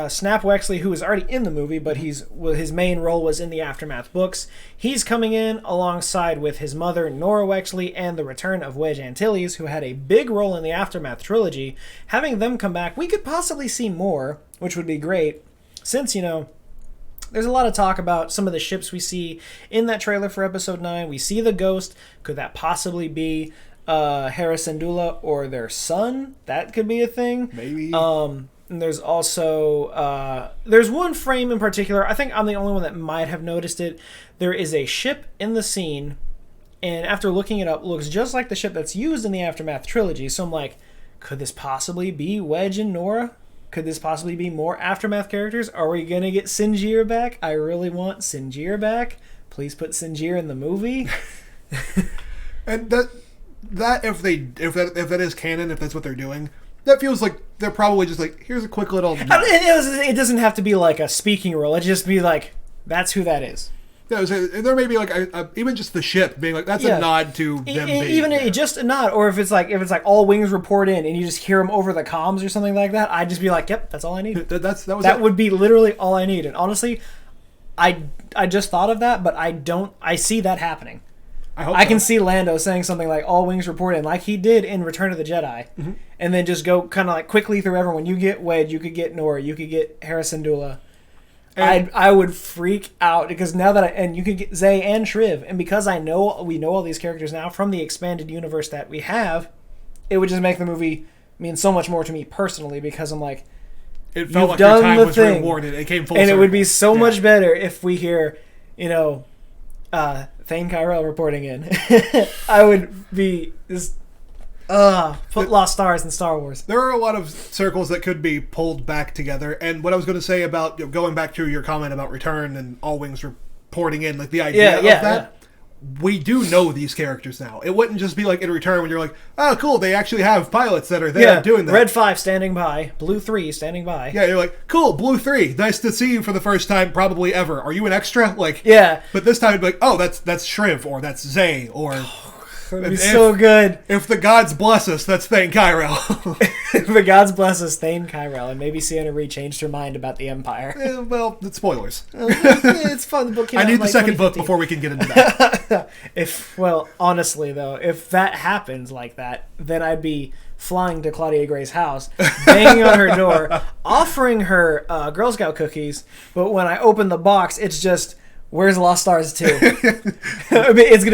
Snap Wexley, who was already in the movie, but his main role was in the Aftermath books. He's coming in alongside with his mother, Nora Wexley, and the return of Wedge Antilles, who had a big role in the Aftermath trilogy. Having them come back, we could possibly see more, which would be great. Since, there's a lot of talk about some of the ships we see in that trailer for Episode 9. We see the Ghost. Could that possibly be Hera Syndulla or their son? That could be a thing. Maybe. And there's also... there's one frame in particular. I think I'm the only one that might have noticed it. There is a ship in the scene, and after looking it up, looks just like the ship that's used in the Aftermath trilogy. So I'm like, could this possibly be Wedge and Nora? Could this possibly be more Aftermath characters? Are we going to get Sinjir back? I really want Sinjir back. Please put Sinjir in the movie. And that if that is canon, if that's what they're doing, that feels like they're probably just like, here's a quick little... It doesn't have to be like a speaking role. It just be like, that's who that is. Yeah, there may be like even just the ship being like, that's a nod to them being just a nod, or if it's like all wings report in and you just hear them over the comms or something like that, I'd just be like, yep, that's all I need. That would be literally all I need. And honestly, I just thought of that, but I see that happening. I can see Lando saying something like "all wings report in," like he did in Return of the Jedi, and then just go kind of like quickly through everyone. You get Wedge, you could get Nora, you could get Harrison Dula. I would freak out because now that and you could get Zay and Shriv, and because we know all these characters now from the expanded universe that we have, it would just make the movie mean so much more to me personally because I'm like, it felt like your time was rewarded. It came full circle. And it would be so much better if we hear, Thane Kyrell reporting in. I would be just put Lost Stars in Star Wars. There are a lot of circles that could be pulled back together, and what I was going to say about going back to your comment about Return and All Wings reporting in, like the idea of that. We do know these characters now. It wouldn't just be like in Return when you're like, oh, cool, they actually have pilots that are there doing that. Red 5 standing by, Blue 3 standing by. Yeah, you're like, cool, Blue 3, nice to see you for the first time probably ever. Are you an extra? Like, yeah. But this time it'd be like, oh, that's Shriv, or that's Zay, or... That'd be so good. If the gods bless us, that's Thane Kyrell. If the gods bless us, Thane Kyrell, and maybe Sienna Reed changed her mind about the Empire. Well, it's spoilers. It's fun. The book came I out need in the like second book before we can get into that. Honestly though, if that happens like that, then I'd be flying to Claudia Gray's house, banging on her door, offering her Girl Scout cookies, but when I open the box, it's just... Where's Lost Stars 2? It's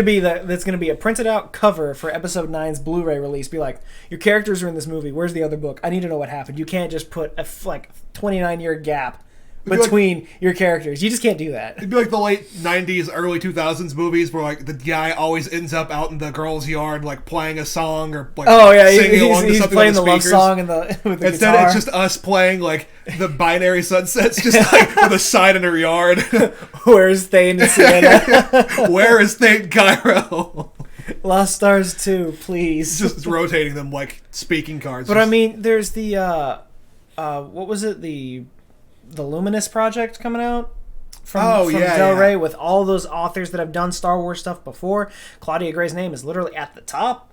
gonna be a printed out cover for Episode 9's Blu-ray release. Be like, your characters are in this movie. Where's the other book? I need to know what happened. You can't just put a 29-year gap between your characters. You just can't do that. It'd be like the late 90s, early 2000s movies where like the guy always ends up out in the girl's yard like playing a song or like singing along to he's something playing on the love speakers. song with the Instead guitar. it's just us playing like the binary sunsets just like with a sign in her yard. Where's Thane and Sienna? Where is Thane Kyrell? Lost Stars 2, please. Just rotating them like speaking cards. But I mean, there's the what was it, the Luminous project coming out from Del Rey with all those authors that have done Star Wars stuff before. Claudia Gray's name is literally at the top.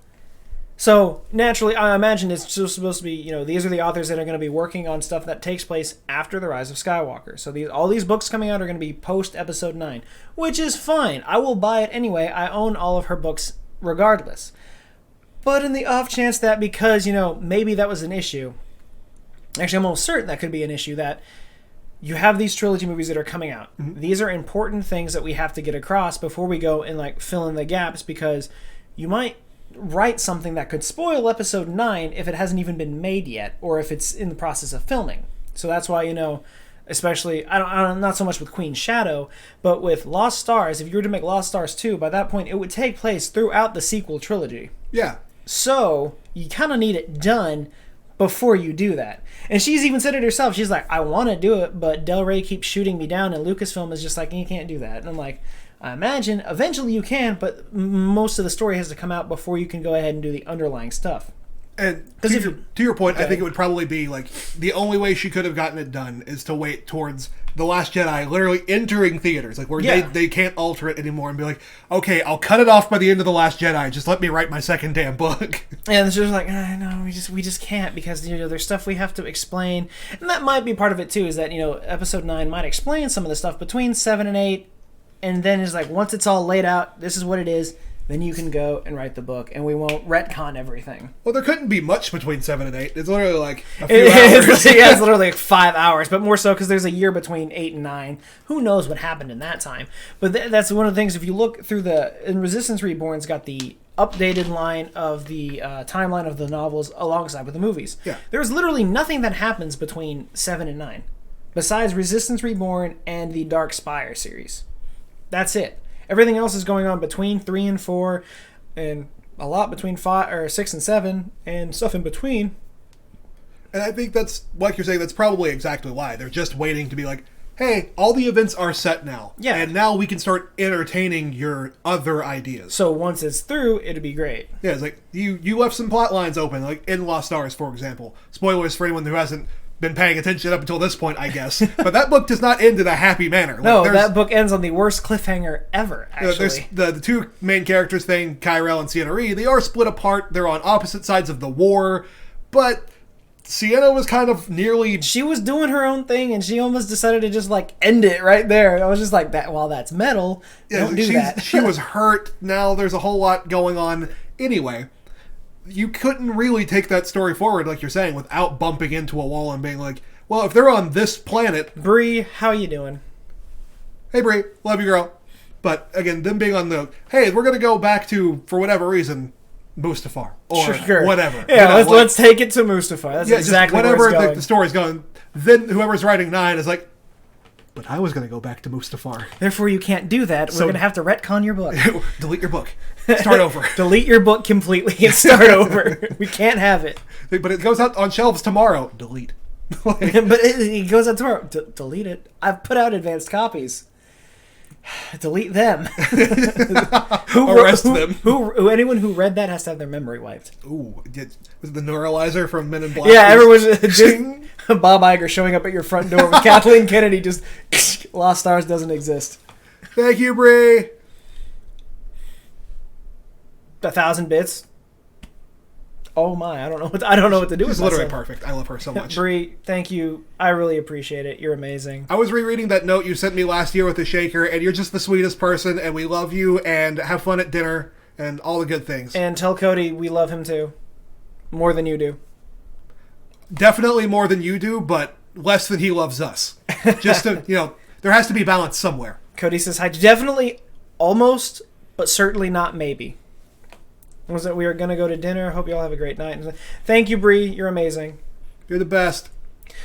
So naturally, I imagine it's just supposed to be, these are the authors that are going to be working on stuff that takes place after the Rise of Skywalker. So all these books coming out are going to be post Episode 9, which is fine. I will buy it anyway. I own all of her books regardless. But in the off chance that because, maybe that was an issue. Actually, I'm almost certain that could be an issue that you have these trilogy movies that are coming out. Mm-hmm. These are important things that we have to get across before we go and fill in the gaps, because you might write something that could spoil Episode 9 if it hasn't even been made yet, or if it's in the process of filming. So that's why, especially, I don't not so much with Queen Shadow, but with Lost Stars, if you were to make Lost Stars 2, by that point it would take place throughout the sequel trilogy. Yeah. So you kind of need it done before you do that. And she's even said it herself. She's like, I want to do it, but Del Rey keeps shooting me down, and Lucasfilm is just like, you can't do that. And I'm like, I imagine eventually you can, but most of the story has to come out before you can go ahead and do the underlying stuff. And to your point, I think it would probably be like the only way she could have gotten it done is to wait towards The Last Jedi literally entering theaters, like where they can't alter it anymore and be like, okay, I'll cut it off by the end of The Last Jedi. Just let me write my second damn book. And it's just like, no, we just can't, because there's stuff we have to explain, and that might be part of it too. Is that Episode 9 might explain some of the stuff between 7 and 8, and then it's like once it's all laid out, this is what it is. Then you can go and write the book, and we won't retcon everything. Well, there couldn't be much between 7 and 8. It's literally like a few hours. It's literally like 5 hours, but more so because there's a year between 8 and 9. Who knows what happened in that time? But that's one of the things, if you look through in Resistance Reborn's got the updated line of the timeline of the novels alongside with the movies. Yeah. There's literally nothing that happens between 7 and 9, besides Resistance Reborn and the Dark Spire series. That's it. Everything else is going on between 3 and 4, and a lot between 6 and 7, and stuff in between. And I think that's, like you're saying, that's probably exactly why. They're just waiting to be like, hey, all the events are set now. Yeah. And now we can start entertaining your other ideas. So once it's through, it'd be great. Yeah, it's like, you left some plot lines open, like in Lost Stars, for example. Spoilers for anyone who hasn't been paying attention up until this point, I guess. But that book does not end in a happy manner. No, that book ends on the worst cliffhanger ever, actually. There's the two main characters thing, Kyrell and Sienna Reed, they are split apart. They're on opposite sides of the war. But Sienna was kind of nearly... She was doing her own thing, and she almost decided to just, like, end it right there. I was just like, that. While that's metal, don't do that. She was hurt. Now there's a whole lot going on. Anyway, you couldn't really take that story forward, like you're saying, without bumping into a wall and being like, well, if they're on this planet... Bree, how you doing? Hey, Bree, love you, girl. But, again, them being on the, hey, we're going to go back to, for whatever reason... Mustafar or sure. whatever. Yeah, let's take it to Mustafar. That's exactly whatever where it's going. the story's going. Then whoever's writing 9 is like, but I was going to go back to Mustafar. Therefore, you can't do that. We're going to have to retcon your book. Delete your book. Start over. Delete your book completely and start over. We can't have it. But it goes out on shelves tomorrow. Delete. But it goes out tomorrow. Delete it. I've put out advanced copies. Delete them. Arrest them. Anyone who read that has to have their memory wiped. Ooh, was it the neuralizer from Men in Black? Yeah, everyone's just Bob Iger showing up at your front door with Kathleen Kennedy just Lost Stars doesn't exist. Thank you, Bree. 1,000 bits. Oh my, I don't know what to do with She's literally myself. perfect. I love her so much. Bree, thank you. I really appreciate it. You're amazing. I was rereading that note you sent me last year with the shaker, and you're just the sweetest person, and we love you, and have fun at dinner, and all the good things. And tell Cody we love him too. More than you do. Definitely more than you do, but less than he loves us. Just to, there has to be balance somewhere. Cody says hi. Definitely, almost, but certainly not maybe. Was that we are going to go to dinner. Hope you all have a great night. Thank you, Bree. You're amazing. You're the best.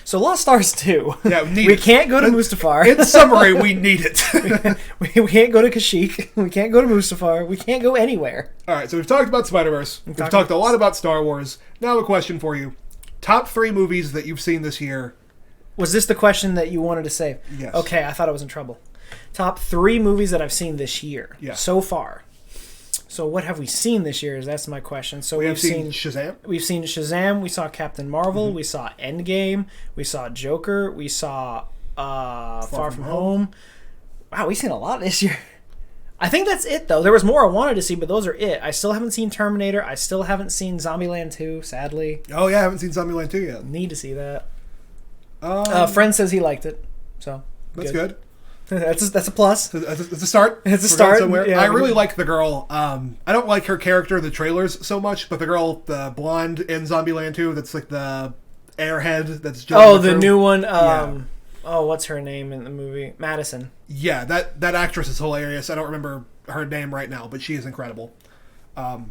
So Lost Stars 2. Yeah, we can't go to Mustafar. In summary, we need it. we can't go to Kashyyyk. We can't go to Mustafar. We can't go anywhere. All right, so we've talked about Spider-Verse. We've talked a lot about Star Wars. Now a question for you. Top 3 movies that you've seen this year. Was this the question that you wanted to save? Yes. Okay, I thought I was in trouble. Top 3 movies that I've seen this year. Yeah. So far. So what have we seen this year? That's my question. So we've seen Shazam. We've seen Shazam. We saw Captain Marvel. Mm-hmm. We saw Endgame. We saw Joker. We saw Far From Home. Wow, we've seen a lot this year. I think that's it, though. There was more I wanted to see, but those are it. I still haven't seen Terminator. I still haven't seen Zombieland 2, sadly. Oh, yeah, I haven't seen Zombieland 2 yet. Need to see that. Friend says he liked it, so that's good. That's a plus. It's a start. It's a start. Yeah, I really like the girl. I don't like her character in the trailers so much, but the girl, the blonde in Zombieland 2, that's like the airhead. That's the new one. Oh, what's her name in the movie? Madison. Yeah, that actress is hilarious. I don't remember her name right now, but she is incredible. I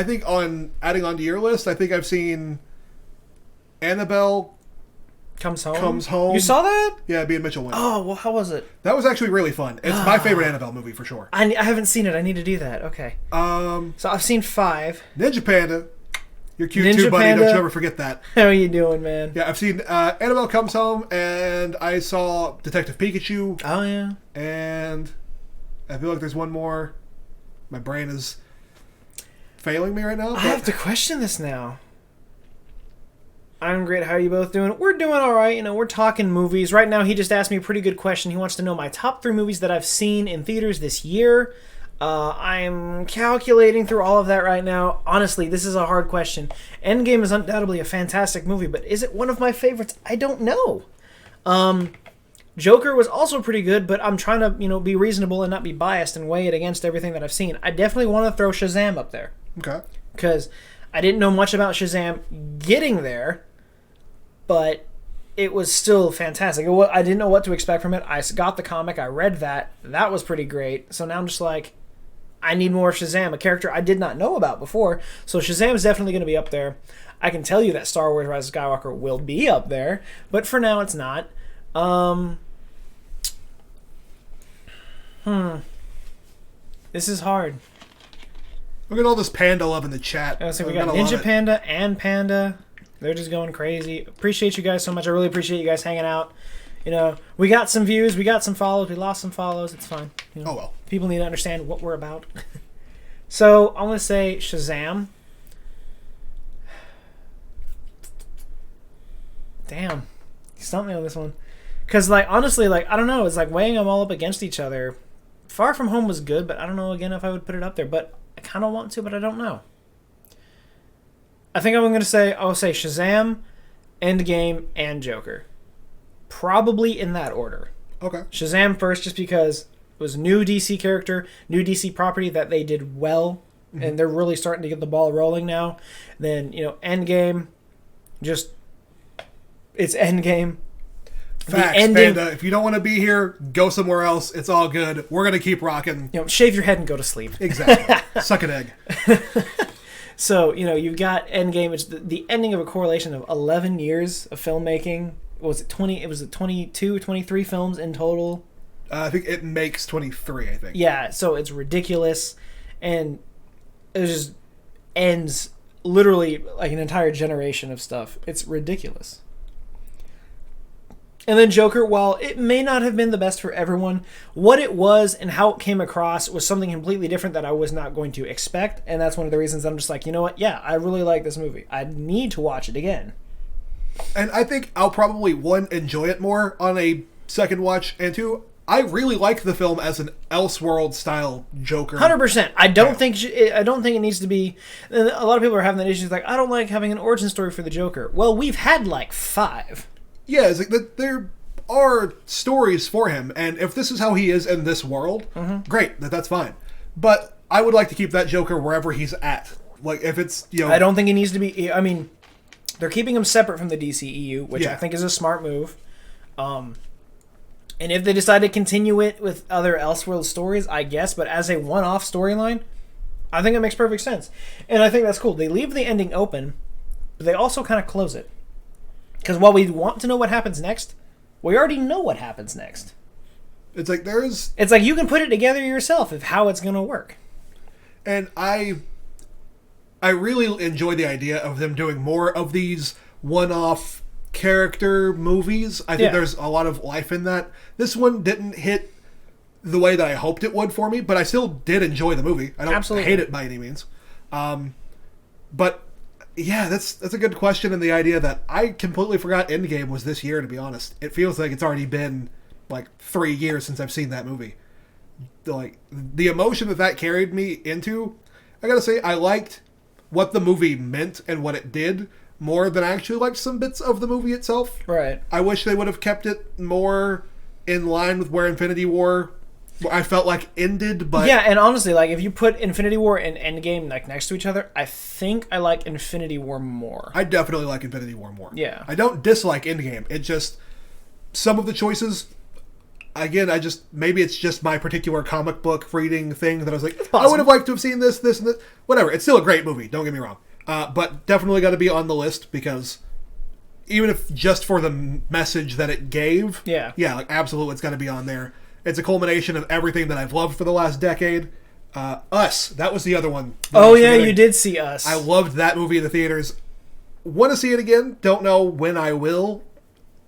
think adding onto your list, I think I've seen Annabelle Comes Home. Comes Home. You saw that? Yeah, me and Mitchell went. Oh, well, how was it? That was actually really fun. It's my favorite Annabelle movie for sure. I haven't seen it. I need to do that. Okay. So I've seen 5. Ninja Panda. You're cute Ninja too, buddy. Panda. Don't you ever forget that. How are you doing, man? Yeah, I've seen Annabelle Comes Home, and I saw Detective Pikachu. Oh, yeah. And I feel like there's one more. My brain is failing me right now. I have to question this now. I'm great. How are you both doing? We're doing all right. We're talking movies. Right now, he just asked me a pretty good question. He wants to know my top 3 movies that I've seen in theaters this year. I'm calculating through all of that right now. Honestly, this is a hard question. Endgame is undoubtedly a fantastic movie, but is it one of my favorites? I don't know. Joker was also pretty good, but I'm trying to, be reasonable and not be biased and weigh it against everything that I've seen. I definitely want to throw Shazam up there. Okay. Because I didn't know much about Shazam getting there, but it was still fantastic. I didn't know what to expect from it. I got the comic. I read that. That was pretty great. So now I'm just like, I need more Shazam, a character I did not know about before. So Shazam is definitely going to be up there. I can tell you that Star Wars Rise of Skywalker will be up there, but for now it's not. This is hard. Look at all this panda love in the chat. So we got Ninja Panda and Panda. They're just going crazy. Appreciate you guys so much. I really appreciate you guys hanging out. We got some views. We got some follows. We lost some follows. It's fine. Oh, well. People need to understand what we're about. So I'm going to say Shazam. Damn. You stumped me on this one. Because, honestly, I don't know. It's weighing them all up against each other. Far From Home was good, but I don't know, again, if I would put it up there. But I kind of want to, but I don't know. I think I'll say Shazam, Endgame, and Joker. Probably in that order. Okay. Shazam first, just because it was new DC character, new DC property that they did well, and they're really starting to get the ball rolling now. Then, Endgame, just it's Endgame. Facts, Panda. If you don't want to be here, go somewhere else. It's all good. We're gonna keep rocking. Shave your head and go to sleep. Exactly. Suck an egg. So, you've got Endgame, which the ending of a correlation of 11 years of filmmaking. What was it, 20? It was 22, 23 films in total. I think it makes 23, I think. Yeah, so it's ridiculous. And it just ends literally like an entire generation of stuff. It's ridiculous. And then Joker, while it may not have been the best for everyone, what it was and how it came across was something completely different that I was not going to expect. And that's one of the reasons I'm just like, you know what? Yeah, I really like this movie. I need to watch it again. And I think I'll probably, one, enjoy it more on a second watch, and two, I really like the film as an Elseworld style Joker. 100%. I don't think it needs to be. A lot of people are having that issue. Like, I don't like having an origin story for the Joker. Well, we've had like 5. Yeah, it's like there are stories for him, and if this is how he is in this world, great, that's fine. But I would like to keep that Joker wherever he's at. Like, if it's, I don't think he needs to be. I mean, they're keeping him separate from the DCEU, which I think is a smart move. And if they decide to continue it with other Elseworld stories, I guess, but as a one-off storyline, I think it makes perfect sense. And I think that's cool. They leave the ending open, but they also kind of close it. Because while we want to know what happens next, we already know what happens next. It's like It's like you can put it together yourself of how it's going to work. And I really enjoy the idea of them doing more of these one-off character movies. I think there's a lot of life in that. This one didn't hit the way that I hoped it would for me, but I still did enjoy the movie. I don't hate it by any means. But yeah, that's a good question, and the idea that I completely forgot Endgame was this year, to be honest. It feels like it's already been like 3 years since I've seen that movie. Like, the emotion that carried me into, I gotta say, I liked what the movie meant and what it did more than I actually liked some bits of the movie itself. Right. I wish they would have kept it more in line with where Infinity War, I felt like, ended, but... Yeah, and honestly, like, if you put Infinity War and Endgame, like, next to each other, I think I like Infinity War more. I definitely like Infinity War more. Yeah. I don't dislike Endgame. It just... Some of the choices... Again, maybe it's just my particular comic book reading thing that I was like, I would have liked to have seen this, and this. Whatever. It's still a great movie, don't get me wrong. But definitely got to be on the list, because even if just for the message that it gave, like, absolutely, it's got to be on there. It's a culmination of everything that I've loved for the last decade. Us, that was the other one. Oh yeah, you did see Us. I loved that movie in the theaters. Want to see it again. Don't know when I will.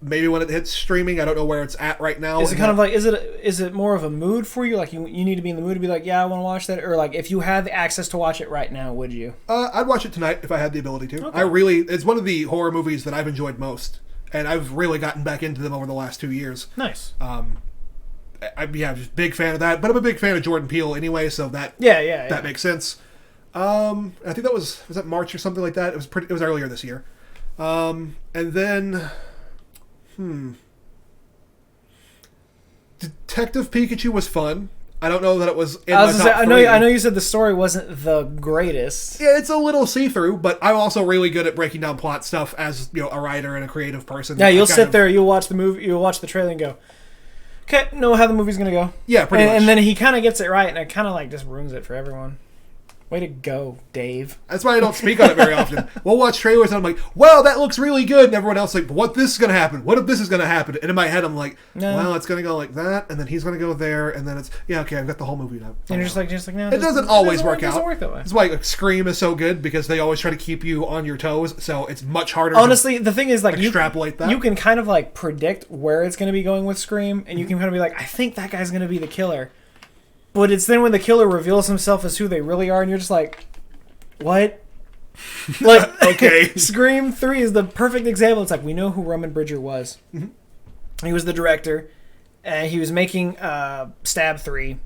Maybe when it hits streaming. I don't know where it's at right now. Is it kind of like, is it more of a mood for you? Like, you need to be in the mood to be like, yeah, I want to watch that? Or like, if you had the access to watch it right now, would you? I'd watch it tonight if I had the ability to. Okay. It's one of the horror movies that I've enjoyed most. And I've really gotten back into them over the last 2 years. Nice. I'm just a big fan of that. But I'm a big fan of Jordan Peele anyway, so that makes sense. I think was that March or something like that? It was earlier this year. And then... Detective Pikachu was fun. I don't know that it was in my top 3. I know you said the story wasn't the greatest. Yeah, it's a little see-through, but I'm also really good at breaking down plot stuff as, a writer and a creative person. Yeah, you'll sit there, you'll watch the movie, you'll watch the trailer and go, okay, know how the movie's gonna go. Yeah, pretty much. And then he kind of gets it right, and it kind of like just ruins it for everyone. Way to go, Dave. That's why I don't speak on it very often. We'll watch trailers and I'm like, wow, that looks really good. And everyone else is like, but what this is going to happen? What if this is going to happen? And in my head, I'm like, well, it's going to go like that. And then he's going to go there. And then it's, okay, I've got the whole movie now. And you're just like, no. It doesn't always work out. It doesn't work that way. That's why Scream is so good, because they always try to keep you on your toes. So it's much harder Honestly, the thing is, like, extrapolate that. You can kind of like predict where it's going to be going with Scream. And you can kind of be like, I think that guy's going to be the killer. But it's then when the killer reveals himself as who they really are. And you're just like, what? Like, okay. Scream 3 is the perfect example. It's like, we know who Roman Bridger was. Mm-hmm. He was the director. He was making Stab 3.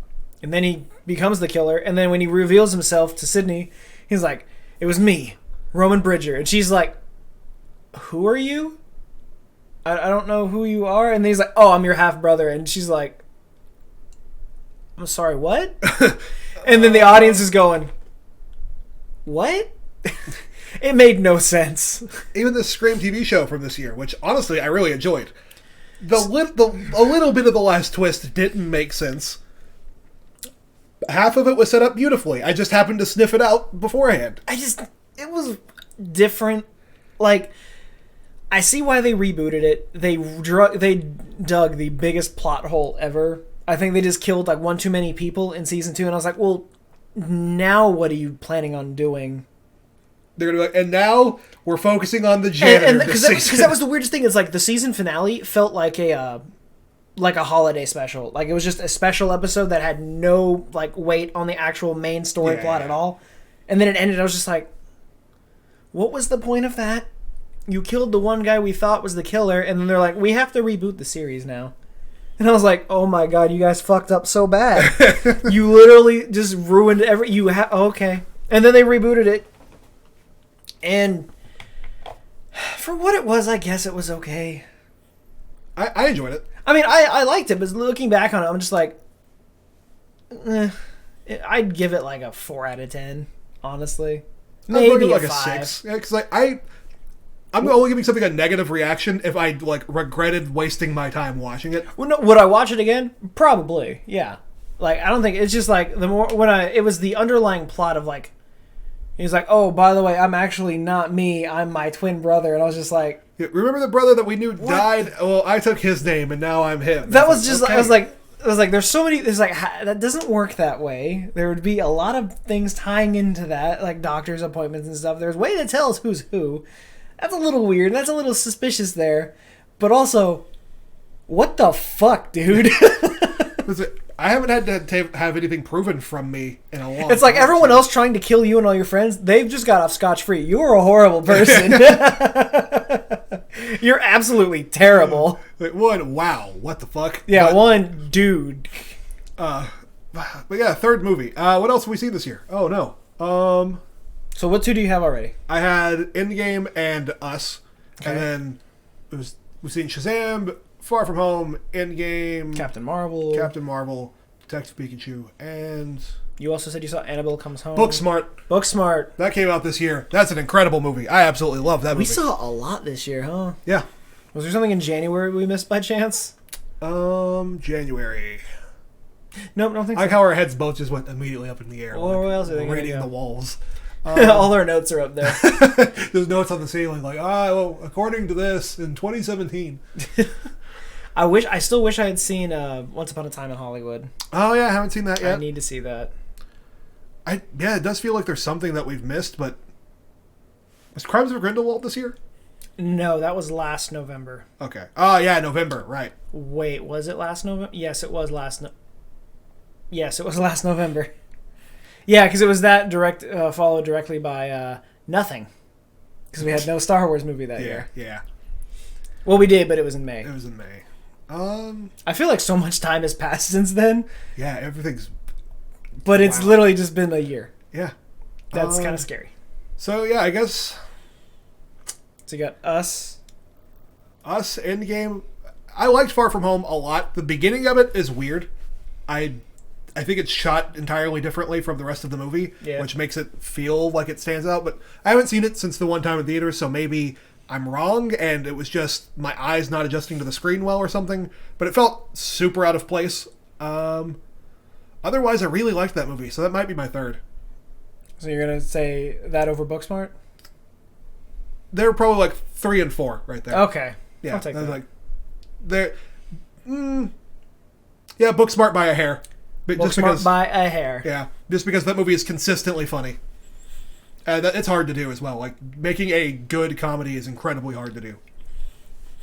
And then he becomes the killer. And then when he reveals himself to Sydney, he's like, it was me. Roman Bridger. And she's like, who are you? I don't know who you are. And then he's like, oh, I'm your half-brother. And she's like, I'm sorry, what? And then the audience is going, what? It made no sense. Even the Scream TV show from this year, which honestly I really enjoyed. A little bit of the last twist didn't make sense. Half of it was set up beautifully. I just happened to sniff it out beforehand. It was different. Like, I see why they rebooted it. They dug the biggest plot hole ever. I think they just killed like one too many people in season 2, and I was like, well, now what are you planning on doing? They're gonna be like, and now we're focusing on the janitor this season. Because that was the weirdest thing. Is like the season finale felt like a holiday special. Like it was just a special episode that had no like weight on the actual main story plot at all. And then it ended. I was just like, what was the point of that? You killed the one guy we thought was the killer, and then they're like, we have to reboot the series now. And I was like, oh my god, you guys fucked up so bad. You literally just ruined okay. And then they rebooted it. And for what it was, I guess it was okay. I enjoyed it. I mean, I liked it, but looking back on it, I'm just like, I'd give it like a 4 out of 10, honestly. Maybe like a 5. 6. Yeah, because I'm only giving something a negative reaction if I like regretted wasting my time watching it. Well, no, would I watch it again? Probably, yeah. Like, I don't think it's just like it was the underlying plot of like. He's like, oh, by the way, I'm actually not me. I'm my twin brother. And I was just like... Yeah, remember the brother that we knew died? Well, I took his name, and now I'm him. That was just... Okay. I was like, there's so many... There's like, that doesn't work that way. There would be a lot of things tying into that, like doctor's appointments and stuff. There's a way to tell us who's who. That's a little weird. That's a little suspicious there. But also, what the fuck, dude? I haven't had to have anything proven from me in a long time. It's like everyone else trying to kill you and all your friends, they've just got off scotch-free. You're a horrible person. You're absolutely terrible. Like, wow, what the fuck? Yeah, dude. But yeah, third movie. What else have we seen this year? Oh, no. So what 2 do you have already? I had Endgame and Us. Okay. And then we've seen Shazam, Far From Home, Endgame, Captain Marvel, Detective Pikachu, and... You also said you saw Annabelle Comes Home. Booksmart. That came out this year. That's an incredible movie. I absolutely love that movie. We saw a lot this year, huh? Yeah. Was there something in January we missed by chance? January. Nope, don't think so. I like how our heads both just went immediately up in the air. Well, what else are they reading the walls. All our notes are up there. There's notes on the ceiling like, well, according to this, in 2017... I still wish I had seen Once Upon a Time in Hollywood. Oh yeah, I haven't seen that yet. I need to see that. Yeah, it does feel like there's something that we've missed, but was Crimes of Grindelwald this year? No, that was last November. Okay. Oh yeah, November, right. Wait, was it last November? Yes, it was last November. Yeah, because it was that followed directly by Nothing. Because we had no Star Wars movie that year. Yeah. Well, we did, but it was in May. I feel like so much time has passed since then. Yeah, everything's... But it's literally just been a year. Yeah. That's kind of scary. So, yeah, I guess... So you got Us, Endgame. I liked Far From Home a lot. The beginning of it is weird. I think it's shot entirely differently from the rest of the movie, which makes it feel like it stands out. But I haven't seen it since the one time in theaters, so maybe... I'm wrong, and it was just my eyes not adjusting to the screen well or something, but it felt super out of place. Otherwise, I really liked that movie, so that might be my third. So you're going to say that over Booksmart? They're probably like 3 and 4 right there. Okay. Yeah, I'll take that. Like, yeah, Booksmart by a hair. But Booksmart by a hair. Yeah, just because that movie is consistently funny. It's hard to do as well. Like, making a good comedy is incredibly hard to do.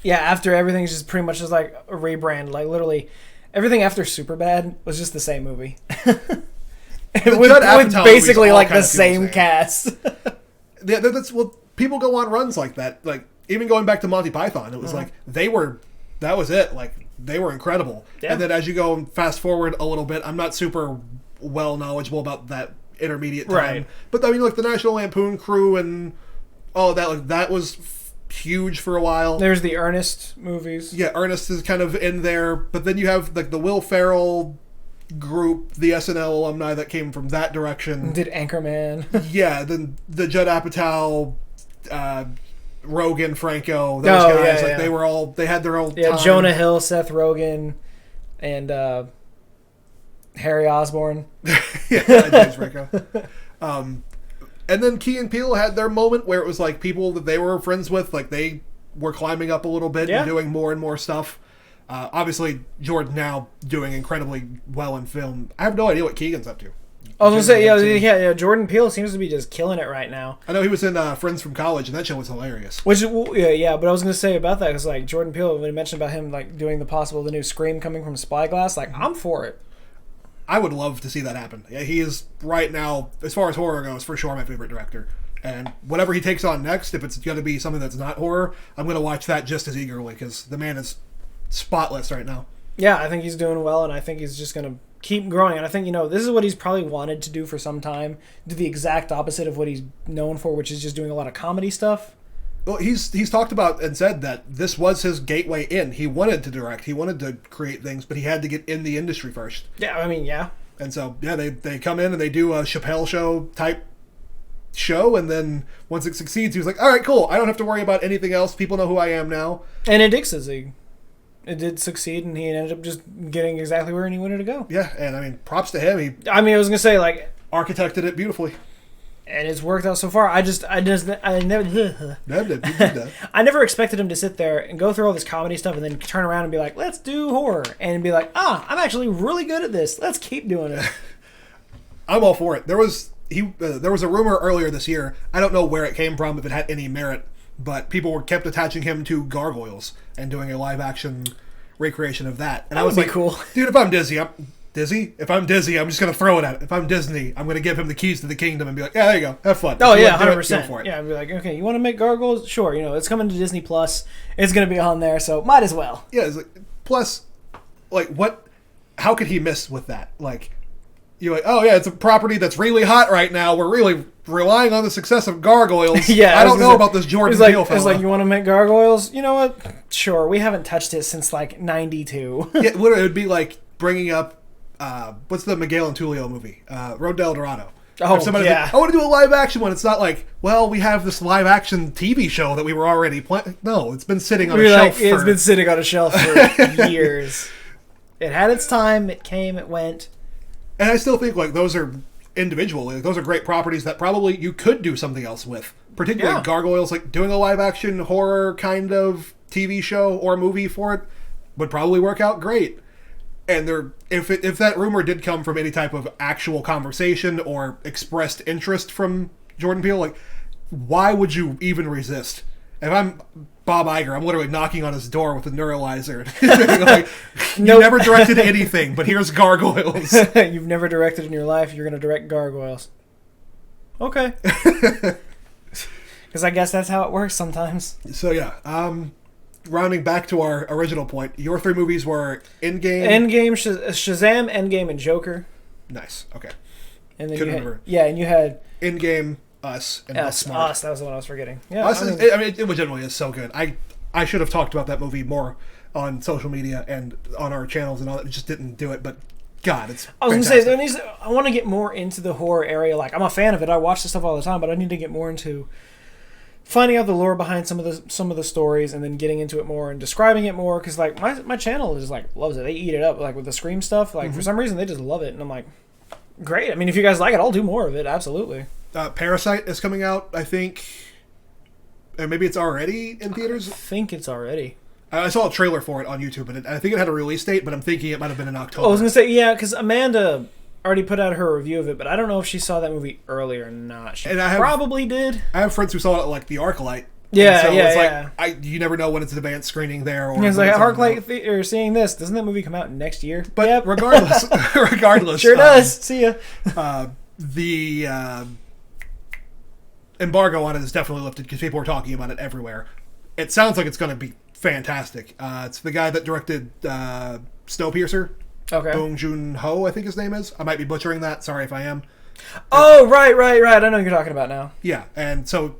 Yeah, after everything's just pretty much just like a rebrand. Like, literally, everything after Superbad was just the same movie. with basically like the same cast. Yeah, people go on runs like that. Like, even going back to Monty Python, it was like, that was it. Like, they were incredible. Yeah. And then as you go and fast forward a little bit, I'm not super well knowledgeable about that intermediate time. Right. But I mean, like the National Lampoon crew and Oh, that was huge for a while. There's the Ernest movies. Yeah, Ernest is kind of in there, but then you have like the Will Ferrell group, the SNL alumni that came from that direction. Did Anchorman. Yeah, then the Judd Apatow, Rogan, Franco, those guys, they had their own time. Jonah Hill, Seth Rogen, and Harry Osborn. Yeah, James Franco. And then Key and Peele had their moment where it was like people that they were friends with, like they were climbing up a little bit and doing more and more stuff. Obviously, Jordan now doing incredibly well in film. I have no idea what Keegan's up to. I was going to say, yeah, Jordan Peele seems to be just killing it right now. I know he was in Friends from College, and that show was hilarious. But I was going to say about that, because like Jordan Peele, when he mentioned about him like doing the new Scream coming from Spyglass, like I'm for it. I would love to see that happen. Yeah, he is right now, as far as horror goes, for sure my favorite director. And whatever he takes on next, if it's going to be something that's not horror, I'm going to watch that just as eagerly, because the man is spotless right now. Yeah, I think he's doing well, and I think he's just going to keep growing. And I think, this is what he's probably wanted to do for some time. Do the exact opposite of what he's known for, which is just doing a lot of comedy stuff. Well, he's talked about and said that this was his gateway in. He wanted to direct. He wanted to create things, but he had to get in the industry first. Yeah, I mean, yeah. And so, yeah, they come in and they do a Chappelle Show type show, and then once it succeeds, he was like, all right, cool. I don't have to worry about anything else. People know who I am now. And it did succeed, and he ended up just getting exactly where he wanted to go. Yeah, and I mean, props to him. I was going to say, like... architected it beautifully. And it's worked out so far. I never expected him to sit there and go through all this comedy stuff and then turn around and be like, let's do horror. And be like, I'm actually really good at this. Let's keep doing it. I'm all for it. There was a rumor earlier this year. I don't know where it came from, if it had any merit, but people kept attaching him to Gargoyles and doing a live action recreation of that. And I was like, cool. Dude, if I'm If I'm Disney, I'm just going to throw it at it. If I'm Disney, I'm going to give him the keys to the kingdom and be like, yeah, there you go. Have fun. Oh, yeah, 100%. Go for it. Yeah, I'd be like, okay, you want to make Gargoyles? Sure. It's coming to Disney Plus. It's going to be on there, so might as well. Yeah, it's like, plus, like, how could he miss with that? Like, you're like, oh, yeah, it's a property that's really hot right now. We're really relying on the success of Gargoyles. Yeah, I don't know about this Jordan Peele fella. It's like, you want to make Gargoyles? You know what? Sure, we haven't touched it since, like, 92. Yeah, literally, it would be like bringing up, what's the Miguel and Tulio movie? Road to El Dorado. Oh, yeah. Like, I want to do a live action one. It's not like, well, we have this live action TV show that we were already playing. No, it's been sitting on a shelf. It's been sitting on a shelf for years. It had its time. It came. It went. And I still think like those are individually, like, those are great properties that probably you could do something else with. Particularly Gargoyles, like doing a live action horror kind of TV show or movie for it would probably work out great. And if that rumor did come from any type of actual conversation or expressed interest from Jordan Peele, like, why would you even resist? If I'm Bob Iger, I'm literally knocking on his door with a neuralizer. Like, you never directed anything, but here's Gargoyles. You've never directed in your life. You're going to direct Gargoyles. Okay. Because I guess that's how it works sometimes. So yeah, rounding back to our original point, your three movies were Endgame, Shazam, Endgame, and Joker. Nice. Okay. And then Couldn't remember. Yeah, and you had Endgame, Us, and Us. Smart. Us. That was the one I was forgetting. Yeah. Us it legitimately is so good. I should have talked about that movie more on social media and on our channels and all that. Just didn't do it, but God, it's. I was gonna say I want to get more into the horror area. Like, I'm a fan of it. I watch this stuff all the time, but I need to get more into finding out the lore behind some of the stories, and then getting into it more and describing it more, because like my channel is like loves it. They eat it up, like with the Scream stuff. Like for some reason they just love it, and I'm like, great. I mean, if you guys like it, I'll do more of it. Absolutely. Parasite is coming out, I think, and maybe it's already in theaters. I think it's already. I saw a trailer for it on YouTube, and I think it had a release date, but I'm thinking it might have been in October. I was gonna say, yeah, because Amanda already put out her review of it, but I don't know if she saw that movie early or not. She probably did. I have friends who saw it at, like, the ArcLight. Yeah, so yeah, it's yeah. like, you never know when it's an advanced screening there. Or it's like, at ArcLight Theater, seeing this, doesn't that movie come out next year? But yep. regardless. Sure does. See ya. The embargo on it is definitely lifted because people are talking about it everywhere. It sounds like it's going to be fantastic. It's the guy that directed Snowpiercer. Okay. Bong Joon-ho, I think his name is. I might be butchering that. Sorry if I am. Oh, right. I know what you're talking about now. Yeah, and so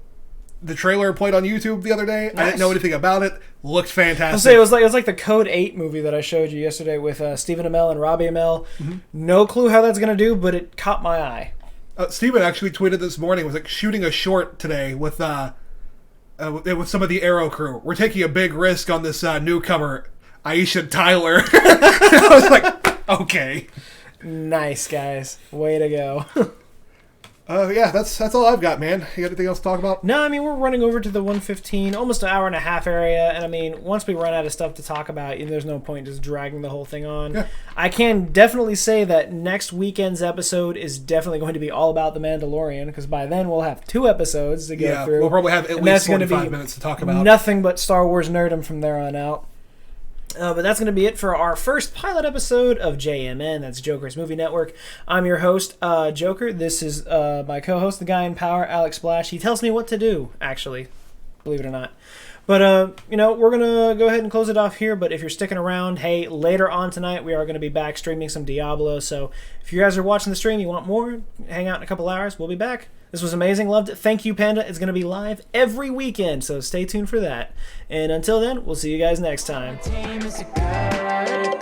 the trailer played on YouTube the other day. Nice. I didn't know anything about it. Looked fantastic. I'll say it was like the Code 8 movie that I showed you yesterday with Stephen Amell and Robbie Amell. Mm-hmm. No clue how that's gonna do, but it caught my eye. Steven actually tweeted this morning, was like shooting a short today with some of the Arrow crew. We're taking a big risk on this newcomer, Aisha Tyler. I was like, okay. Nice, guys. Way to go. Yeah, that's all I've got, man. You got anything else to talk about? No, I mean, we're running over to the 1:15, almost an hour and a half area, and I mean, once we run out of stuff to talk about, there's no point just dragging the whole thing on. Yeah. I can definitely say that next weekend's episode is definitely going to be all about The Mandalorian, because by then we'll have 2 episodes to go through. We'll probably have at and least that's gonna 45 minutes to talk about. Nothing but Star Wars nerdom from there on out. But that's going to be it for our first pilot episode of JMN. That's Joker's Movie Network. I'm your host, Joker. This is my co-host, the guy in power, Alex Splash. He tells me what to do, actually, believe it or not. But, we're going to go ahead and close it off here. But if you're sticking around, hey, later on tonight, we are going to be back streaming some Diablo. So if you guys are watching the stream, you want more, hang out in a couple hours. We'll be back. This was amazing. Loved it. Thank you, Panda. It's going to be live every weekend, so stay tuned for that. And until then, we'll see you guys next time. Team is a good